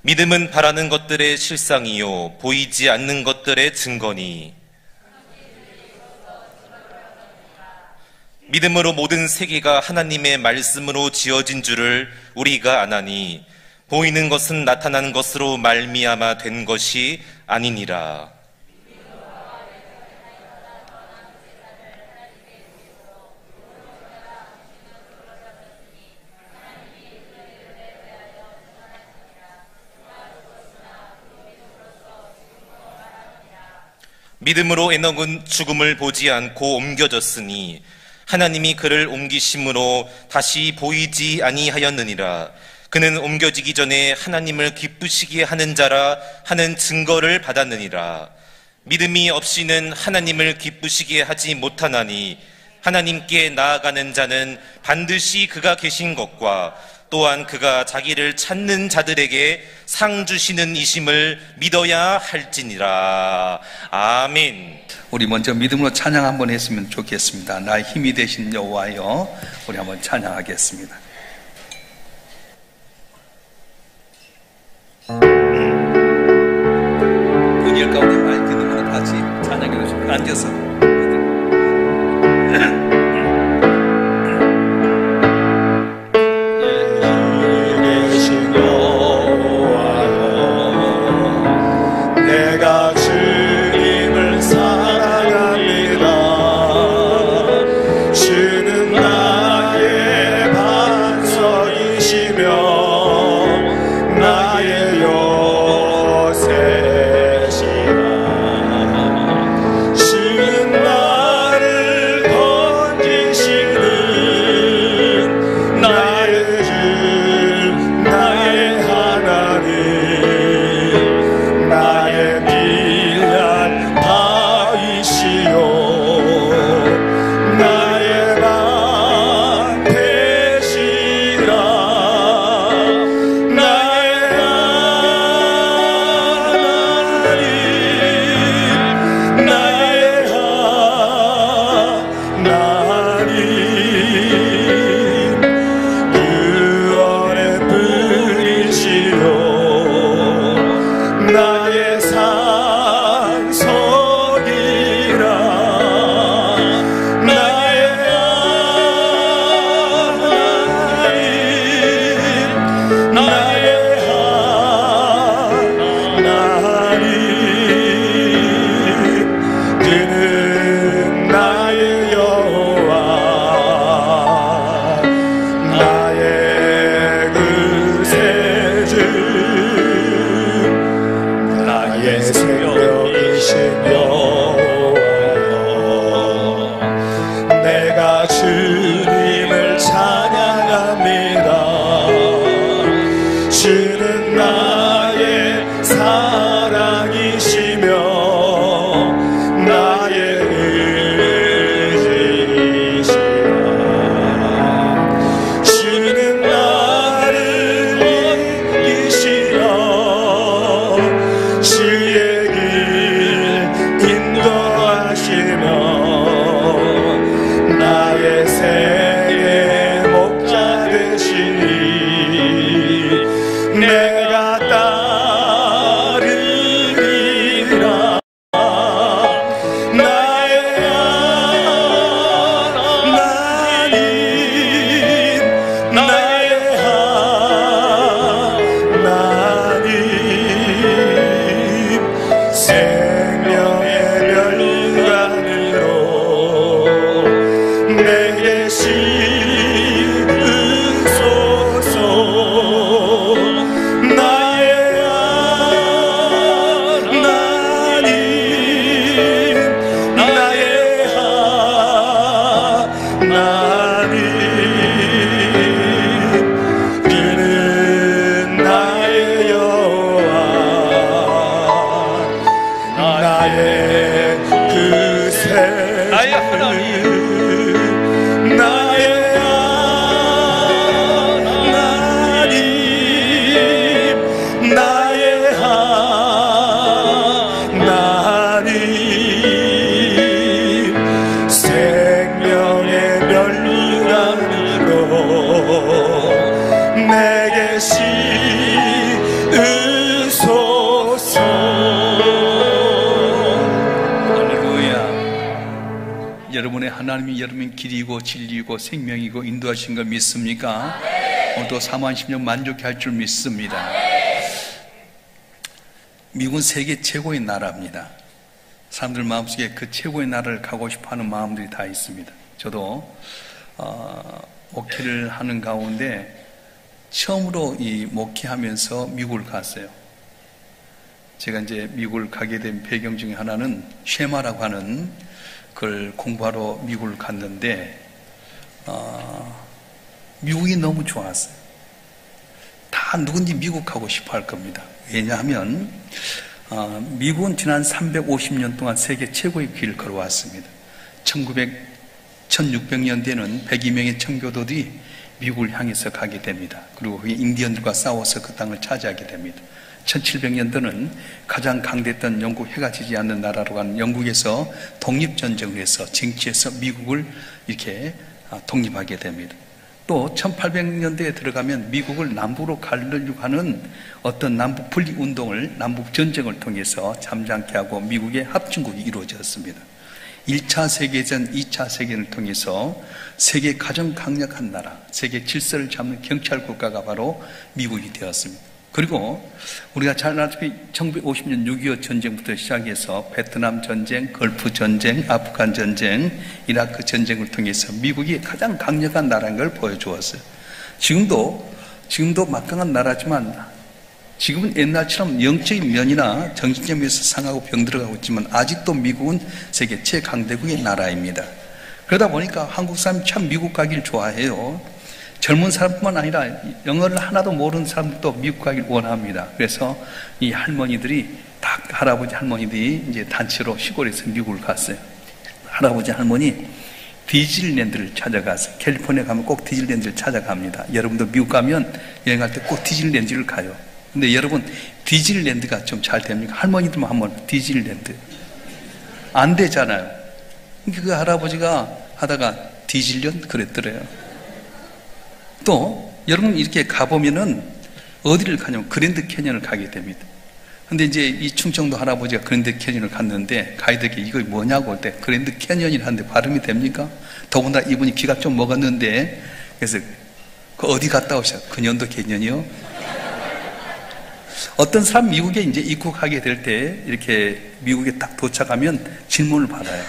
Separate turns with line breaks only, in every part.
믿음은 바라는 것들의 실상이요 보이지 않는 것들의 증거니 믿음으로 모든 세계가 하나님의 말씀으로 지어진 줄을 우리가 아나니 보이는 것은 나타나는 것으로 말미암아 된 것이 아니니라. 믿음으로 에녹은 죽음을 보지 않고 옮겨졌으니 하나님이 그를 옮기심으로 다시 보이지 아니하였느니라. 그는 옮겨지기 전에 하나님을 기쁘시게 하는 자라 하는 증거를 받았느니라. 믿음이 없이는 하나님을 기쁘시게 하지 못하나니 하나님께 나아가는 자는 반드시 그가 계신 것과 또한 그가 자기를 찾는 자들에게 상 주시는 이심을 믿어야 할지니라. 아멘.
우리 먼저 믿음으로 찬양 한번 했으면 좋겠습니다. 나의 힘이 되신 여호와여, 우리 한번 찬양하겠습니다. 분열 가운데 마이크 있는 분은 같이 찬양해 주시고 앉아서.
내게 씌우소서.
하나님이 여러분 길이고 진리고 생명이고 인도하신 걸 믿습니까? 오늘도 40,000년 만족해 할 줄 믿습니다. 미국은 세계 최고의 나라입니다. 사람들 마음속에 그 최고의 나라를 가고 싶어하는 마음들이 다 있습니다. 저도 목회를 하는 가운데 처음으로 이 목회하면서 미국을 갔어요. 제가 이제 미국을 가게 된 배경 중에 하나는 쉐마라고 하는 그걸 공부하러 미국을 갔는데 미국이 너무 좋았어요. 다 누군지 미국 가고 싶어 할 겁니다. 왜냐하면 미국은 지난 350년 동안 세계 최고의 길을 걸어왔습니다. 1600년대에는 102명의 청교도들이 미국을 향해서 가게 됩니다. 그리고 인디언들과 싸워서 그 땅을 차지하게 됩니다. 1700년도는 가장 강대했던 영국 해가 지지 않는 나라로 가는 영국에서 독립전쟁을 해서 쟁취해서 미국을 이렇게 독립하게 됩니다. 또 1800년대에 들어가면 미국을 남북으로 가르려고 하는 어떤 남북 분리 운동을, 남북 전쟁을 통해서 잠잠케 하고 미국의 합중국이 이루어졌습니다. 1차 세계전, 2차 세계전을 통해서 세계 가장 강력한 나라, 세계 질서를 잡는 경찰 국가가 바로 미국이 되었습니다. 그리고 우리가 잘 알다시피 1950년 6.25 전쟁부터 시작해서 베트남 전쟁, 걸프 전쟁, 아프간 전쟁, 이라크 전쟁을 통해서 미국이 가장 강력한 나라인 걸 보여주었어요. 지금도 막강한 나라지만 지금은 옛날처럼 영적인 면이나 정신적 면에서 상하고 병들어가고 있지만 아직도 미국은 세계 최강대국의 나라입니다. 그러다 보니까 한국 사람이 참 미국 가길 좋아해요. 젊은 사람뿐만 아니라 영어를 하나도 모르는 사람들도 미국 가길 원합니다. 그래서 이 할머니들이 다 할아버지 할머니들이 이제 단체로 시골에서 미국을 갔어요. 할아버지 할머니 디즈니랜드를 찾아가서 캘리포니아 가면 꼭 디즈니랜드를 찾아갑니다. 여러분도 미국 가면 여행할 때 꼭 디즈니랜드를 가요. 근데 여러분 디즈니랜드가 좀 잘 됩니까? 할머니들만 한번 디즈니랜드 안 되잖아요. 그 할아버지가 하다가 디질련 그랬더래요. 또 여러분 이렇게 가보면은 어디를 가냐면 그랜드 캐년을 가게 됩니다. 근데 이제 이 충청도 할아버지가 그랜드 캐년을 갔는데 가이드에게 이거 뭐냐고 할 때 그랜드 캐년이라는데 발음이 됩니까? 더군다나 이분이 귀가 좀 먹었는데 그래서 그 어디 갔다 오셨어요? 그년도 캐년이요? 어떤 사람 미국에 이제 입국하게 될 때 이렇게 미국에 딱 도착하면 질문을 받아요.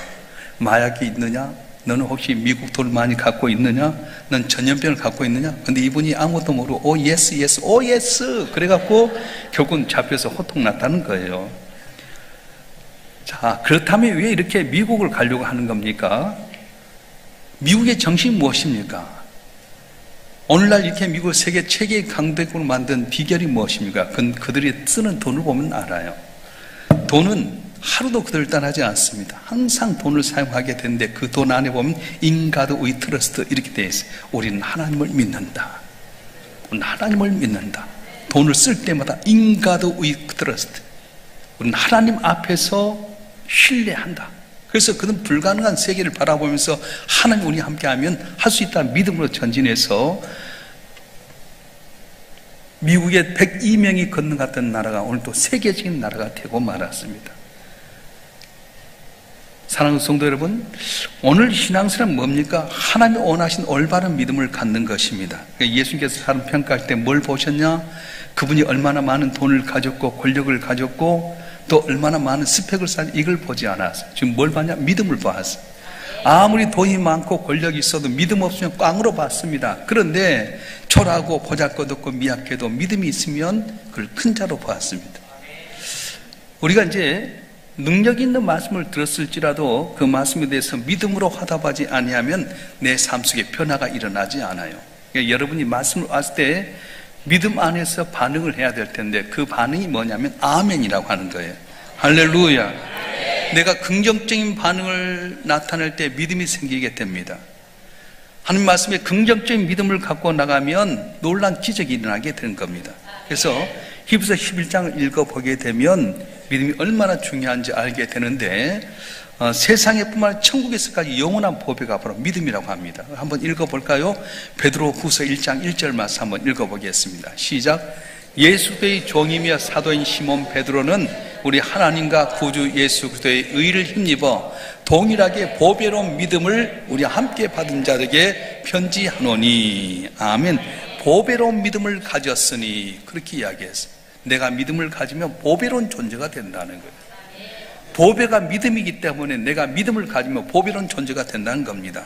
마약이 있느냐? 너는 혹시 미국 돈을 많이 갖고 있느냐? 넌 전염병을 갖고 있느냐? 근데 이분이 아무것도 모르고 오 예스 예스 오 예스 그래갖고 결국은 잡혀서 호통났다는 거예요. 자, 그렇다면 왜 이렇게 미국을 가려고 하는 겁니까? 미국의 정신이 무엇입니까? 오늘날 이렇게 미국 세계 최고의 강대국을 만든 비결이 무엇입니까? 그들이 쓰는 돈을 보면 알아요. 돈은 하루도 그들을 떠나지 않습니다. 항상 돈을 사용하게 되는데 그 돈 안에 보면 In God we trust 이렇게 되어 있어요. 우리는 하나님을 믿는다. 우리는 하나님을 믿는다. 돈을 쓸 때마다 In God we trust. 우리는 하나님 앞에서 신뢰한다. 그래서 그는 불가능한 세계를 바라보면서 하나님 우리 함께하면 할 수 있다는 믿음으로 전진해서 미국의 102명이 건너갔던 나라가 오늘 또 세계적인 나라가 되고 말았습니다. 사랑하는 성도 여러분, 오늘 신앙생활은 뭡니까? 하나님이 원하신 올바른 믿음을 갖는 것입니다. 예수님께서 사람 평가할 때 뭘 보셨냐? 그분이 얼마나 많은 돈을 가졌고 권력을 가졌고 또 얼마나 많은 스펙을 쌓은 이걸 보지 않았어요. 지금 뭘 봤냐? 믿음을 봤어요. 아무리 돈이 많고 권력이 있어도 믿음 없으면 꽝으로 봤습니다. 그런데 초라하고 보잘것없고 미약해도 믿음이 있으면 그걸 큰 자로 보았습니다. 우리가 이제 능력 있는 말씀을 들었을지라도 그 말씀에 대해서 믿음으로 화답하지 아니하면 내 삶 속에 변화가 일어나지 않아요. 그러니까 여러분이 말씀을 왔을 때 믿음 안에서 반응을 해야 될 텐데 그 반응이 뭐냐면 아멘이라고 하는 거예요. 할렐루야. 내가 긍정적인 반응을 나타낼 때 믿음이 생기게 됩니다. 하나님 말씀에 긍정적인 믿음을 갖고 나가면 놀란 기적이 일어나게 되는 겁니다. 그래서 히브리서 11장을 읽어보게 되면 믿음이 얼마나 중요한지 알게 되는데 세상에 뿐만 아니라 천국에서까지 영원한 보배가 바로 믿음이라고 합니다. 한번 읽어볼까요? 베드로후서 1장 1절 말씀 한번 읽어보겠습니다. 시작. 예수의 종이며 사도인 시몬 베드로는 우리 하나님과 구주 예수 그리스도의 의를 힘입어 동일하게 보배로운 믿음을 우리 함께 받은 자에게 편지하노니. 아멘. 보배로운 믿음을 가졌으니, 그렇게 이야기했어요. 내가 믿음을 가지면 보배로운 존재가 된다는 거예요. 보배가 믿음이기 때문에 내가 믿음을 가지면 보배로운 존재가 된다는 겁니다.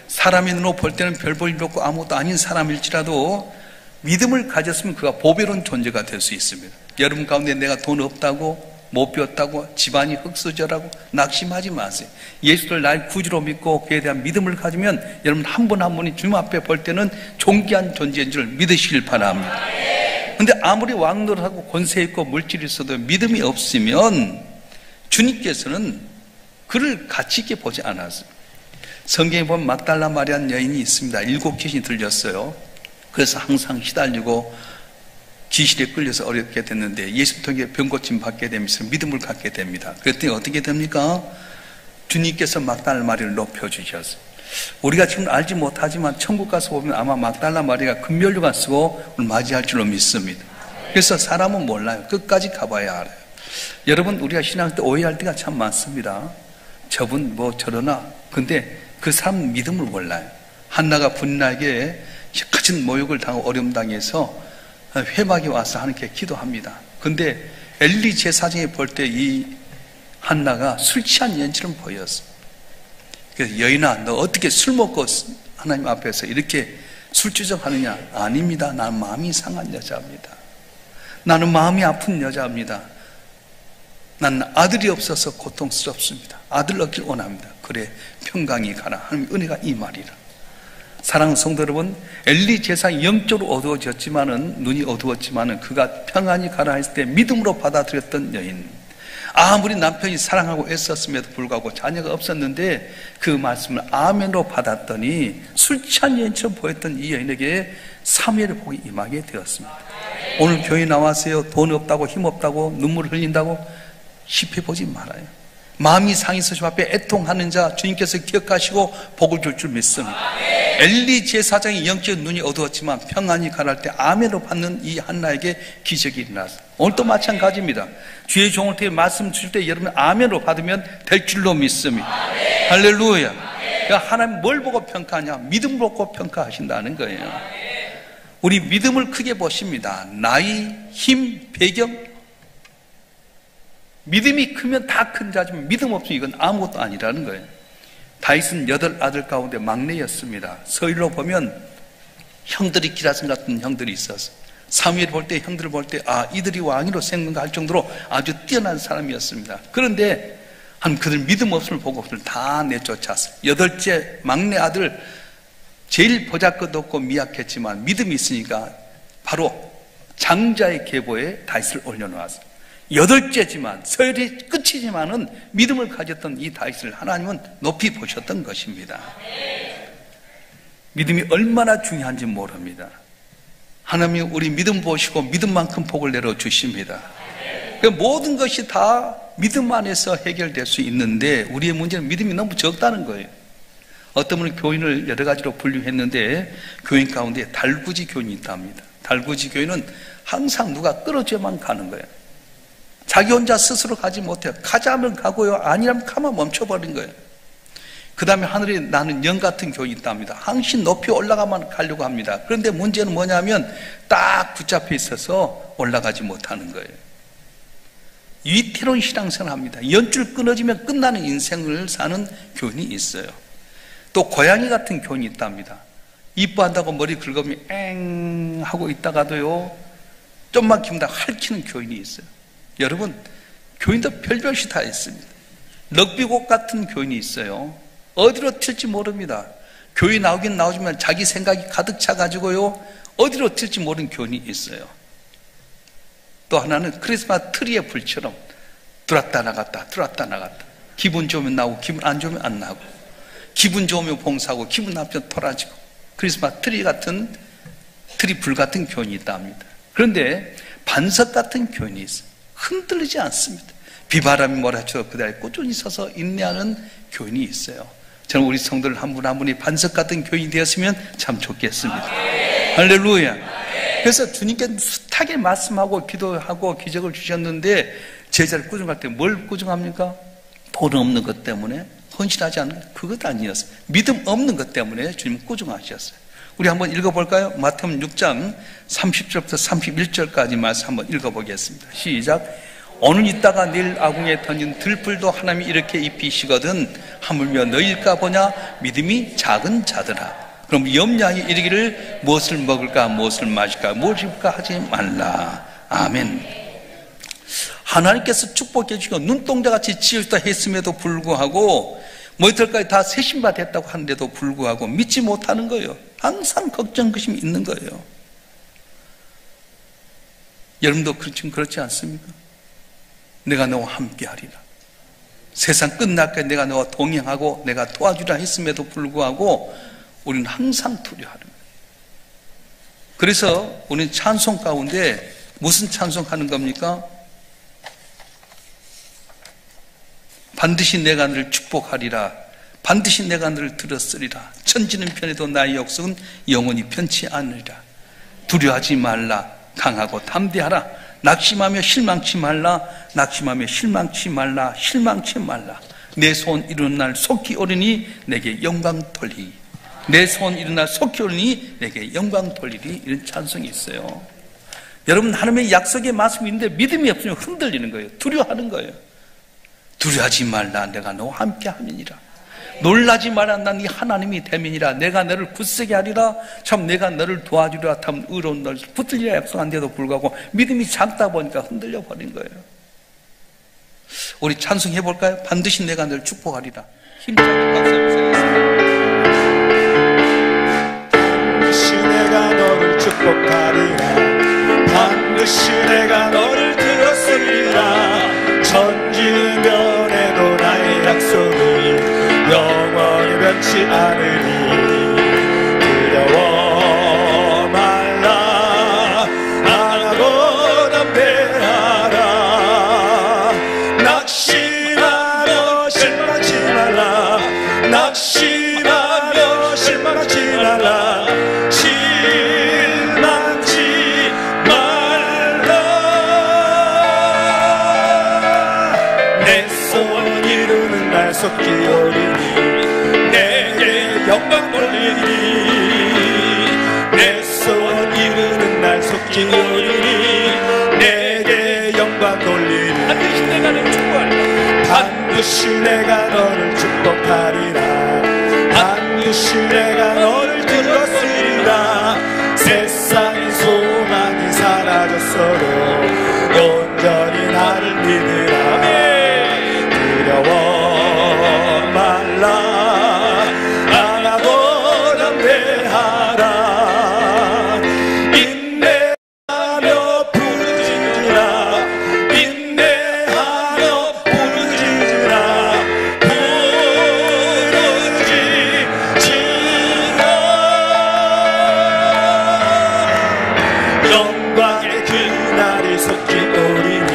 사람의 눈으로 볼 때는 별 볼일 없고 아무것도 아닌 사람일지라도 믿음을 가졌으면 그가 보배로운 존재가 될 수 있습니다. 여러분 가운데 내가 돈 없다고, 못 배웠다고, 집안이 흙수저라고 낙심하지 마세요. 예수를 나의 구주로 믿고 그에 대한 믿음을 가지면 여러분 한 분 한 분이 주님 앞에 볼 때는 존귀한 존재인 줄 믿으시길 바랍니다. 그런데 아무리 왕노릇하고 권세 있고 물질이 있어도 믿음이 없으면 주님께서는 그를 가치 있게 보지 않았어요. 성경에 보면 막달라 마리아는 여인이 있습니다. 7 귀신이 들렸어요. 그래서 항상 시달리고 귀신에 끌려서 어렵게 됐는데 예수 통해 병고침 받게 되면서 믿음을 갖게 됩니다. 그랬더니 어떻게 됩니까? 주님께서 막달라 마리아를 높여주셨어요. 우리가 지금 알지 못하지만 천국 가서 보면 아마 막달라 마리아가 금면류관 쓰고 맞이할 줄로 믿습니다. 그래서 사람은 몰라요. 끝까지 가봐야 알아요. 여러분, 우리가 신앙 때 오해할 때가 참 많습니다. 저분 뭐 저러나. 근데 그 사람은 믿음을 몰라요. 한나가 분나에게 가진 모욕을 당하고 어려움 당해서 회막에 와서 하나님께 기도합니다. 근데 엘리 제사장이 볼 때 이 한나가 술 취한 연처럼 보였어. 그래서 여인아, 너 어떻게 술 먹고 하나님 앞에서 이렇게 술주정하느냐? 아닙니다. 나는 마음이 상한 여자입니다. 나는 마음이 아픈 여자입니다. 나는 아들이 없어서 고통스럽습니다. 아들 얻길 원합니다. 그래, 평강이 가라. 하나님의 은혜가 이 말이라. 사랑하는 성도 여러분, 엘리 제사장이 영적으로 어두워졌지만은, 눈이 어두웠지만은 그가 평안히 가라 했을 때 믿음으로 받아들였던 여인. 아무리 남편이 사랑하고 애썼음에도 불구하고 자녀가 없었는데 그 말씀을 아멘으로 받았더니 술 취한 여인처럼 보였던 이 여인에게 사무엘의 복이 임하게 되었습니다. 오늘 교회 나와서요, 돈 없다고 힘 없다고 눈물 흘린다고 쉽게 보지 말아요. 마음이 상해서 주 앞에 애통하는 자 주님께서 기억하시고 복을 줄 줄 믿습니다. 엘리 제사장이 영적 눈이 어두웠지만 평안히 가랄 때 아멘으로 받는 이 한나에게 기적이 일어났어요. 오늘도 마찬가지입니다. 주의 종을 통해 말씀 주실 때 여러분 아멘으로 받으면 될 줄로 믿습니다. 할렐루야. 그러니까 하나님 뭘 보고 평가하냐? 믿음 보고 평가하신다는 거예요. 우리 믿음을 크게 보십니다. 나이, 힘, 배경. 믿음이 크면 다 큰 자지만 믿음 없으면 이건 아무것도 아니라는 거예요. 다윗은 8 아들 가운데 막내였습니다. 서일로 보면 형들이 기라성 같은 형들이 있었어. 사무엘 볼 때, 형들을 볼 때, 아, 이들이 왕위로 생각할 가 정도로 아주 뛰어난 사람이었습니다. 그런데 한 그들 믿음 없음을 보고 그들 다 내쫓았어요. 8째 막내 아들, 제일 보잘것 없고 미약했지만 믿음이 있으니까 바로 장자의 계보에 다윗을 올려놓았어요. 8째지만 서열이 끝이지만은 믿음을 가졌던 이 다윗을 하나님은 높이 보셨던 것입니다. 믿음이 얼마나 중요한지 모릅니다. 하나님이 우리 믿음 보시고 믿음만큼 복을 내려 주십니다. 모든 것이 다 믿음 안에서 해결될 수 있는데 우리의 문제는 믿음이 너무 적다는 거예요. 어떤 분은 교인을 여러 가지로 분류했는데 교인 가운데 달구지 교인이 있답니다. 달구지 교인은 항상 누가 끌어줘야만 가는 거예요. 자기 혼자 스스로 가지 못해요. 가자면 가고요, 아니라면 가만 멈춰버린 거예요. 그 다음에 하늘에 나는 영 같은 교인이 있답니다. 항상 높이 올라가만 가려고 합니다. 그런데 문제는 뭐냐면 딱 붙잡혀 있어서 올라가지 못하는 거예요. 위태로운 신앙생활을 합니다. 연줄 끊어지면 끝나는 인생을 사는 교인이 있어요. 또 고양이 같은 교인이 있답니다. 이뻐한다고 머리 긁으면 엥 하고 있다가도요, 좀만 기면 핥히는 교인이 있어요. 여러분, 교인도 별별시 다 있습니다. 럭비곡 같은 교인이 있어요. 어디로 튈지 모릅니다. 교회 나오긴 나오지만 자기 생각이 가득 차가지고요, 어디로 튈지 모르는 교인이 있어요. 또 하나는 크리스마스 트리의 불처럼 들어왔다 나갔다 들어왔다 나갔다, 기분 좋으면 나오고 기분 안 좋으면 안 나오고, 기분 좋으면 봉사하고 기분 나쁘면 돌아지고, 크리스마스 트리 같은, 트리 불 같은 교인이 있다 합니다. 그런데 반석 같은 교인이 있어요. 흔들리지 않습니다. 비바람이 몰아쳐도 그대로 꾸준히 서서 인내하는 교인이 있어요. 저는 우리 성도들 한 분 한 분이 반석 같은 교인이 되었으면 참 좋겠습니다. 할렐루야. 그래서 주님께 숱하게 말씀하고 기도하고 기적을 주셨는데 제자를 꾸중할 때 뭘 꾸중합니까? 돈 없는 것 때문에, 헌신하지 않는 것, 그것 아니었어요. 믿음 없는 것 때문에 주님은 꾸중하셨어요. 우리 한번 읽어볼까요? 마태복음 6장 30절부터 31절까지 말씀 한번 읽어보겠습니다. 시작. 오늘 있다가 내일 아궁에 던진 들풀도 하나님이 이렇게 입히시거든 하물며 너희일까 보냐. 믿음이 작은 자들아. 그럼 염려하여 이르기를 무엇을 먹을까 무엇을 마실까 무엇을 입을까 하지 말라. 아멘. 하나님께서 축복해 주시고 눈동자같이 지으셨다 했음에도 불구하고 머리털까지 다 새 신발 됐다고 하는데도 불구하고 믿지 못하는 거예요. 항상 걱정, 의심이 있는 거예요. 여러분도 지금 그렇지 않습니까? 내가 너와 함께 하리라. 세상 끝날까지 내가 너와 동행하고 내가 도와주라 했음에도 불구하고 우리는 항상 두려워하는 거예요. 그래서 우리는 찬송 가운데 무슨 찬송하는 겁니까? 반드시 내가 너를 축복하리라. 반드시 내가 너를 들었으리라. 천지는 편해도 나의 역성은 영원히 편치 않으리라. 두려워하지 말라. 강하고 담대하라. 낙심하며 실망치 말라. 낙심하며 실망치 말라. 실망치 말라. 내 소원 이루는 날 속히 오리니 내게 영광 돌리리. 내 소원 이루는 날 속히 오리니 내게 영광 돌리리. 이런 찬송이 있어요. 여러분, 하나님의 약속의 말씀이 있는데 믿음이 없으면 흔들리는 거예요. 두려워하는 거예요. 두려워하지 말라. 내가 너와 함께 하느니라. 놀라지 마라. 난 네 하나님이 되면이라. 내가 너를 굳세게 하리라. 참 내가 너를 도와주리라. 참 의로운 너를 붙들리라 약속한데도 불구하고 믿음이 작다 보니까 흔들려 버린 거예요. 우리 찬송해 볼까요? 반드시 내가 너를 축복하리라. 힘차게 박수 한번
반드시 내가 너를 축복하리라. 반드시 내가 너를 들었으리라. 천지는 변해도 나의 약속은 영원히 변치 않으니 두려워 말라. 나하고 담대하라. 낙심하며 실망치 말라. 낙심하며 실망하지 말라. 실망치 말라. 내 소원 이루는 날 속히 오리니 내게 영광 돌리니. 내 소원 이루는 날 속히 오리니 내게 영광 돌리니. 반드시 내가 너를 축복하리라. 반드시 내가 너를 축복하리라. 반드시 내가 너를 들었으리라. 세상의 소망이 사라졌어도 온전히 나를 믿으라. 두려워 말라. 나하고 담대하라. 인내하며 부르짖으라. 인내하며 부르짖으라. 부르짖으라. 영광의 그날이 속히 오리니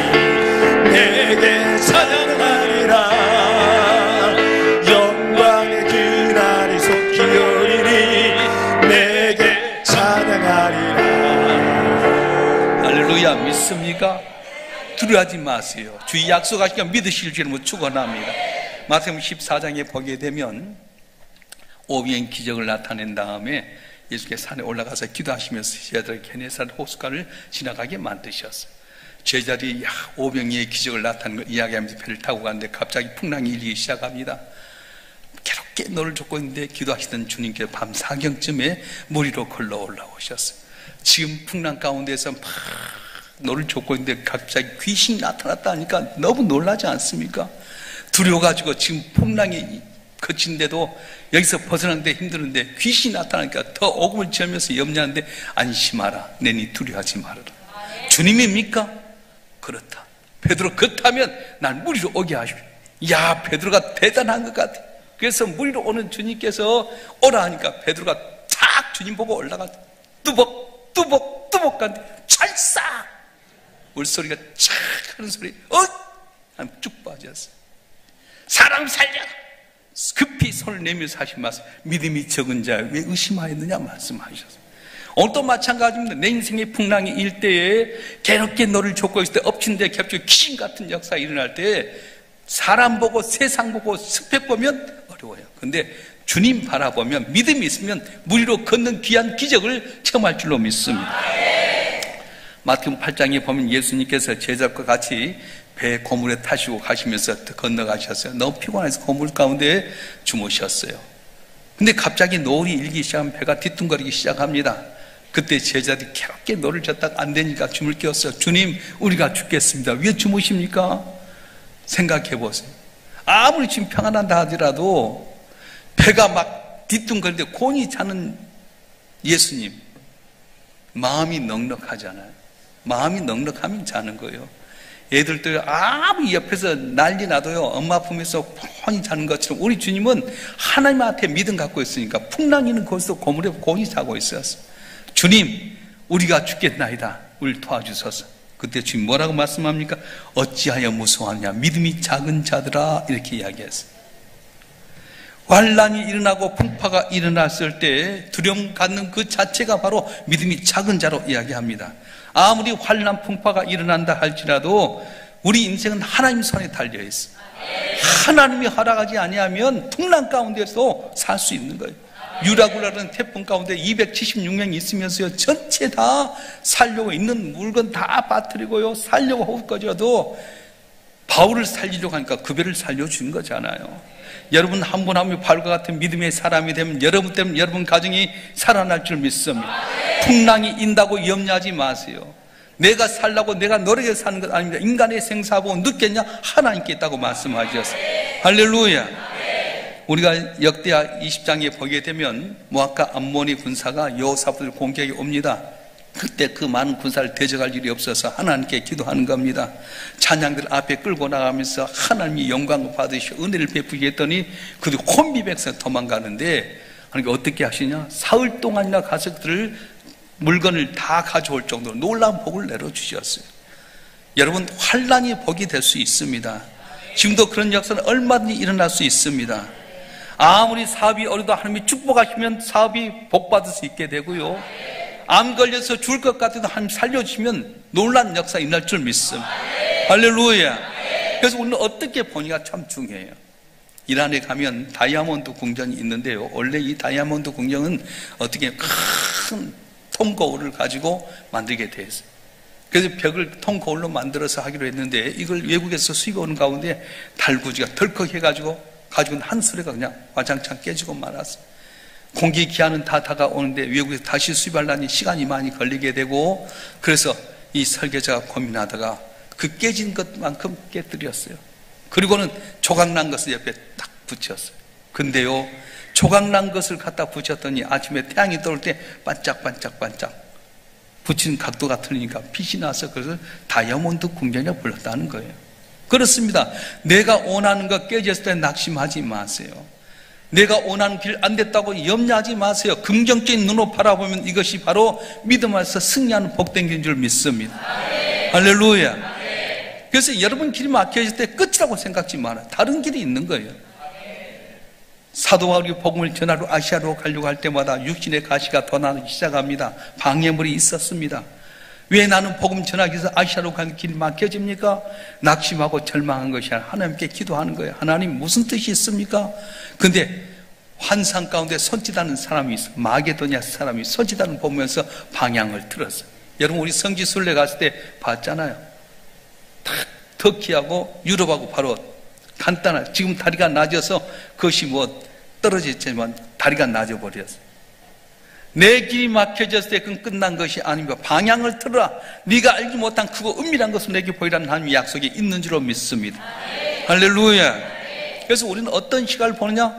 내게 찬양하리라. 영광의 그날이 속히 오리니 내게 찬양하리라.
할렐루야. 믿습니까? 두려워하지 마세요. 주의 약속하시니까 믿으실 줄을 축원합니다. 마태복음 14장에 보게 되면 오병이어 기적을 나타낸 다음에 예수께서 산에 올라가서 기도하시면서 제자들의 게네사렛 호숫가를 지나가게 만드셨어요. 제자들이 오병이어의 기적을 나타낸 걸 이야기하면서 배를 타고 가는데 갑자기 풍랑이 일기 시작합니다. 괴롭게 노를 젓고 있는데 기도하시던 주님께서 밤 사경쯤에 물 위로 걸러 올라오셨어요. 지금 풍랑 가운데서 막 노를 젓고 있는데 갑자기 귀신이 나타났다 하니까 너무 놀라지 않습니까? 두려워가지고 지금 풍랑이 그친데도 여기서 벗어나는데 힘드는데 귀신이 나타나니까 더 오금을 지으면서 염려하는데 안심하라. 내니 두려워하지 말아라. 주님입니까? 그렇다. 베드로 그렇다면 날 물 위로 오게 하십시오. 야, 베드로가 대단한 것 같아. 그래서 물 위로 오는 주님께서 오라 하니까 베드로가 탁 주님 보고 올라가 뚜벅 뚜벅 뚜벅 가는데 찰싹 물소리가 착 하는 소리 하면 쭉 빠졌어요. 사람 살려! 급히 손을 내밀어서 하신 말씀, 믿음이 적은 자 왜 의심하였느냐 말씀하셨어요. 오늘도 마찬가지입니다. 내 인생의 풍랑이 일 때에 괴롭게 너를 쫓고 있을 때 엎친 데 겹쳐 귀신 같은 역사가 일어날 때 사람 보고 세상 보고 스펙 보면 어려워요. 근데 주님 바라보면 믿음이 있으면 물 위로 걷는 귀한 기적을 체험할 줄로 믿습니다. 마태복음 8장에 보면 예수님께서 제자들과 같이 배 고물에 타시고 가시면서 건너가셨어요. 너무 피곤해서 고물 가운데 주무셨어요. 근데 갑자기 노을이 일기 시작하면 배가 뒤뚱거리기 시작합니다. 그때 제자들이 괴롭게 노를 젓다가 안 되니까 춤을 깨웠어요. 주님, 우리가 죽겠습니다. 왜 주무십니까? 생각해 보세요. 아무리 지금 평안한다 하더라도 배가 막 뒤뚱거리는데 곤히 자는 예수님, 마음이 넉넉하잖아요. 마음이 넉넉하면 자는 거예요. 애들도 아무리 옆에서 난리 나도요, 엄마 품에서 폰히 자는 것처럼 우리 주님은 하나님한테 믿음 갖고 있으니까 풍랑이는 거기서 고물에 곤히 자고 있었어요. 주님, 우리가 죽겠나이다. 우리를 도와주소서. 그때 주님 뭐라고 말씀합니까? 어찌하여 무서워하냐, 믿음이 작은 자들아, 이렇게 이야기했어요. 환란이 일어나고 풍파가 일어났을 때 두려움 갖는 그 자체가 바로 믿음이 작은 자로 이야기합니다. 아무리 환란 풍파가 일어난다 할지라도 우리 인생은 하나님 손에 달려 있어. 하나님이 허락하지 아니하면 풍랑 가운데서 살 수 있는 거예요. 유라굴라라는 태풍 가운데 276명이 있으면서요, 전체 다 살려고 있는 물건 다 빠뜨리고요, 살려고 헛거져도 바울을 살리려고 하니까 그 배를 살려준 거잖아요. 여러분 한 분 한 분 바울과 같은 믿음의 사람이 되면 여러분 때문에 여러분 가정이 살아날 줄 믿습니다. 풍랑이 인다고 염려하지 마세요. 내가 살라고 내가 노력해서 사는 것 아닙니다. 인간의 생사보고 늦겠냐? 하나님께 있다고 말씀하셨어요. 할렐루야. 우리가 역대하 20장에 보게 되면 모압과 암몬의 군사가 여호사밧을 공격해 옵니다. 그때 그 많은 군사를 대적할 일이 없어서 하나님께 기도하는 겁니다. 찬양들 앞에 끌고 나가면서 하나님이 영광을 받으시고 은혜를 베푸시겠더니 그들이 혼비백산 도망가는데 하나님께 어떻게 하시냐? 사흘 동안이나 가서 그들을 물건을 다 가져올 정도로 놀라운 복을 내려주셨어요. 여러분, 환란이 복이 될 수 있습니다. 지금도 그런 역사는 얼마든지 일어날 수 있습니다. 아무리 사업이 어려도 하나님이 축복하시면 사업이 복받을 수 있게 되고요, 암 걸려서 죽을 것 같아도 하나님 살려주시면 놀라운 역사 일어날 줄 믿습니다. 할렐루야. 그래서 우리는 어떻게 보니까 참 중요해요. 이란에 가면 다이아몬드 궁전이 있는데요, 원래 이 다이아몬드 궁전은 어떻게 큰 통거울을 가지고 만들게 돼 있어요. 그래서 벽을 통거울로 만들어서 하기로 했는데 이걸 외국에서 수입 오는 가운데 달구지가 덜컥 해가지고 가지고 한 수레가 그냥 와장창 깨지고 말았어요. 공기 기한은 다 다가오는데 외국에서 다시 수입하려니 시간이 많이 걸리게 되고, 그래서 이 설계자가 고민하다가 그 깨진 것만큼 깨뜨렸어요. 그리고는 조각난 것을 옆에 딱 붙였어요. 근데요, 조각난 것을 갖다 붙였더니 아침에 태양이 떠올 때 반짝반짝반짝 붙인 각도가 틀리니까 빛이 나서 그것을 다이아몬드 궁전이라고 불렀다는 거예요. 그렇습니다. 내가 원하는 것 깨졌을 때 낙심하지 마세요. 내가 원하는 길 안 됐다고 염려하지 마세요. 긍정적인 눈으로 바라보면 이것이 바로 믿음 안에서 승리하는 복된 길인 줄 믿습니다. 할렐루야. 그래서 여러분 길이 막혀질 때 끝이라고 생각지 마라. 다른 길이 있는 거예요. 사도 바울이 복음을 전하러 아시아로 가려고 할 때마다 육신의 가시가 더 나기 시작합니다. 방해물이 있었습니다. 왜 나는 복음 전하기 위해서 아시아로 가는 길이 막혀집니까? 낙심하고 절망한 것이 아니라 하나님께 기도하는 거예요. 하나님 무슨 뜻이 있습니까? 근데 환상 가운데 손짓하는 사람이 있어. 마게도냐 사람이 손짓하는 보면서 방향을 틀었어요. 여러분 우리 성지순례 갔을 때 봤잖아요. 딱 터키하고 유럽하고 바로 간단한, 지금 다리가 낮아서 그것이 뭐 떨어졌지만 다리가 낮아버렸어요. 내 길이 막혀졌을 때 그건 끝난 것이 아닙니다. 방향을 틀어라. 네가 알지 못한 크고 은밀한 것을 내게 보이라는 하나님의 약속이 있는 줄로 믿습니다. 할렐루야. 그래서 우리는 어떤 시각을 보느냐?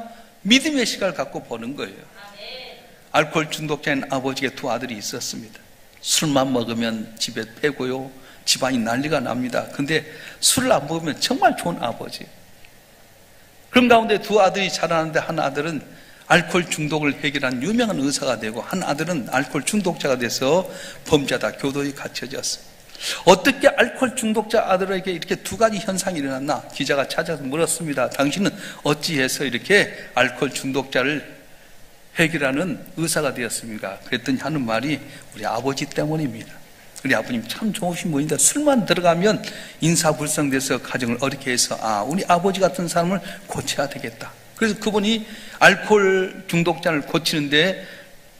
믿음의 시각을 갖고 보는 거예요. 알코올 중독자인 아버지의 두 아들이 있었습니다. 술만 먹으면 집에 패고요, 집안이 난리가 납니다. 근데 술을 안 먹으면 정말 좋은 아버지. 그런 가운데 두 아들이 자라는데 한 아들은 알코올 중독을 해결한 유명한 의사가 되고 한 아들은 알코올 중독자가 돼서 범죄다 교도에 갇혀졌어요. 어떻게 알코올 중독자 아들에게 이렇게 두 가지 현상이 일어났나? 기자가 찾아서 물었습니다. 당신은 어찌해서 이렇게 알코올 중독자를 해결하는 의사가 되었습니까? 그랬더니 하는 말이 우리 아버지 때문입니다. 우리 아버님 참 좋으신 분인데 술만 들어가면 인사불성돼서 가정을 어렵게 해서 우리 아버지 같은 사람을 고쳐야 되겠다. 그래서 그분이 알코올 중독자를 고치는데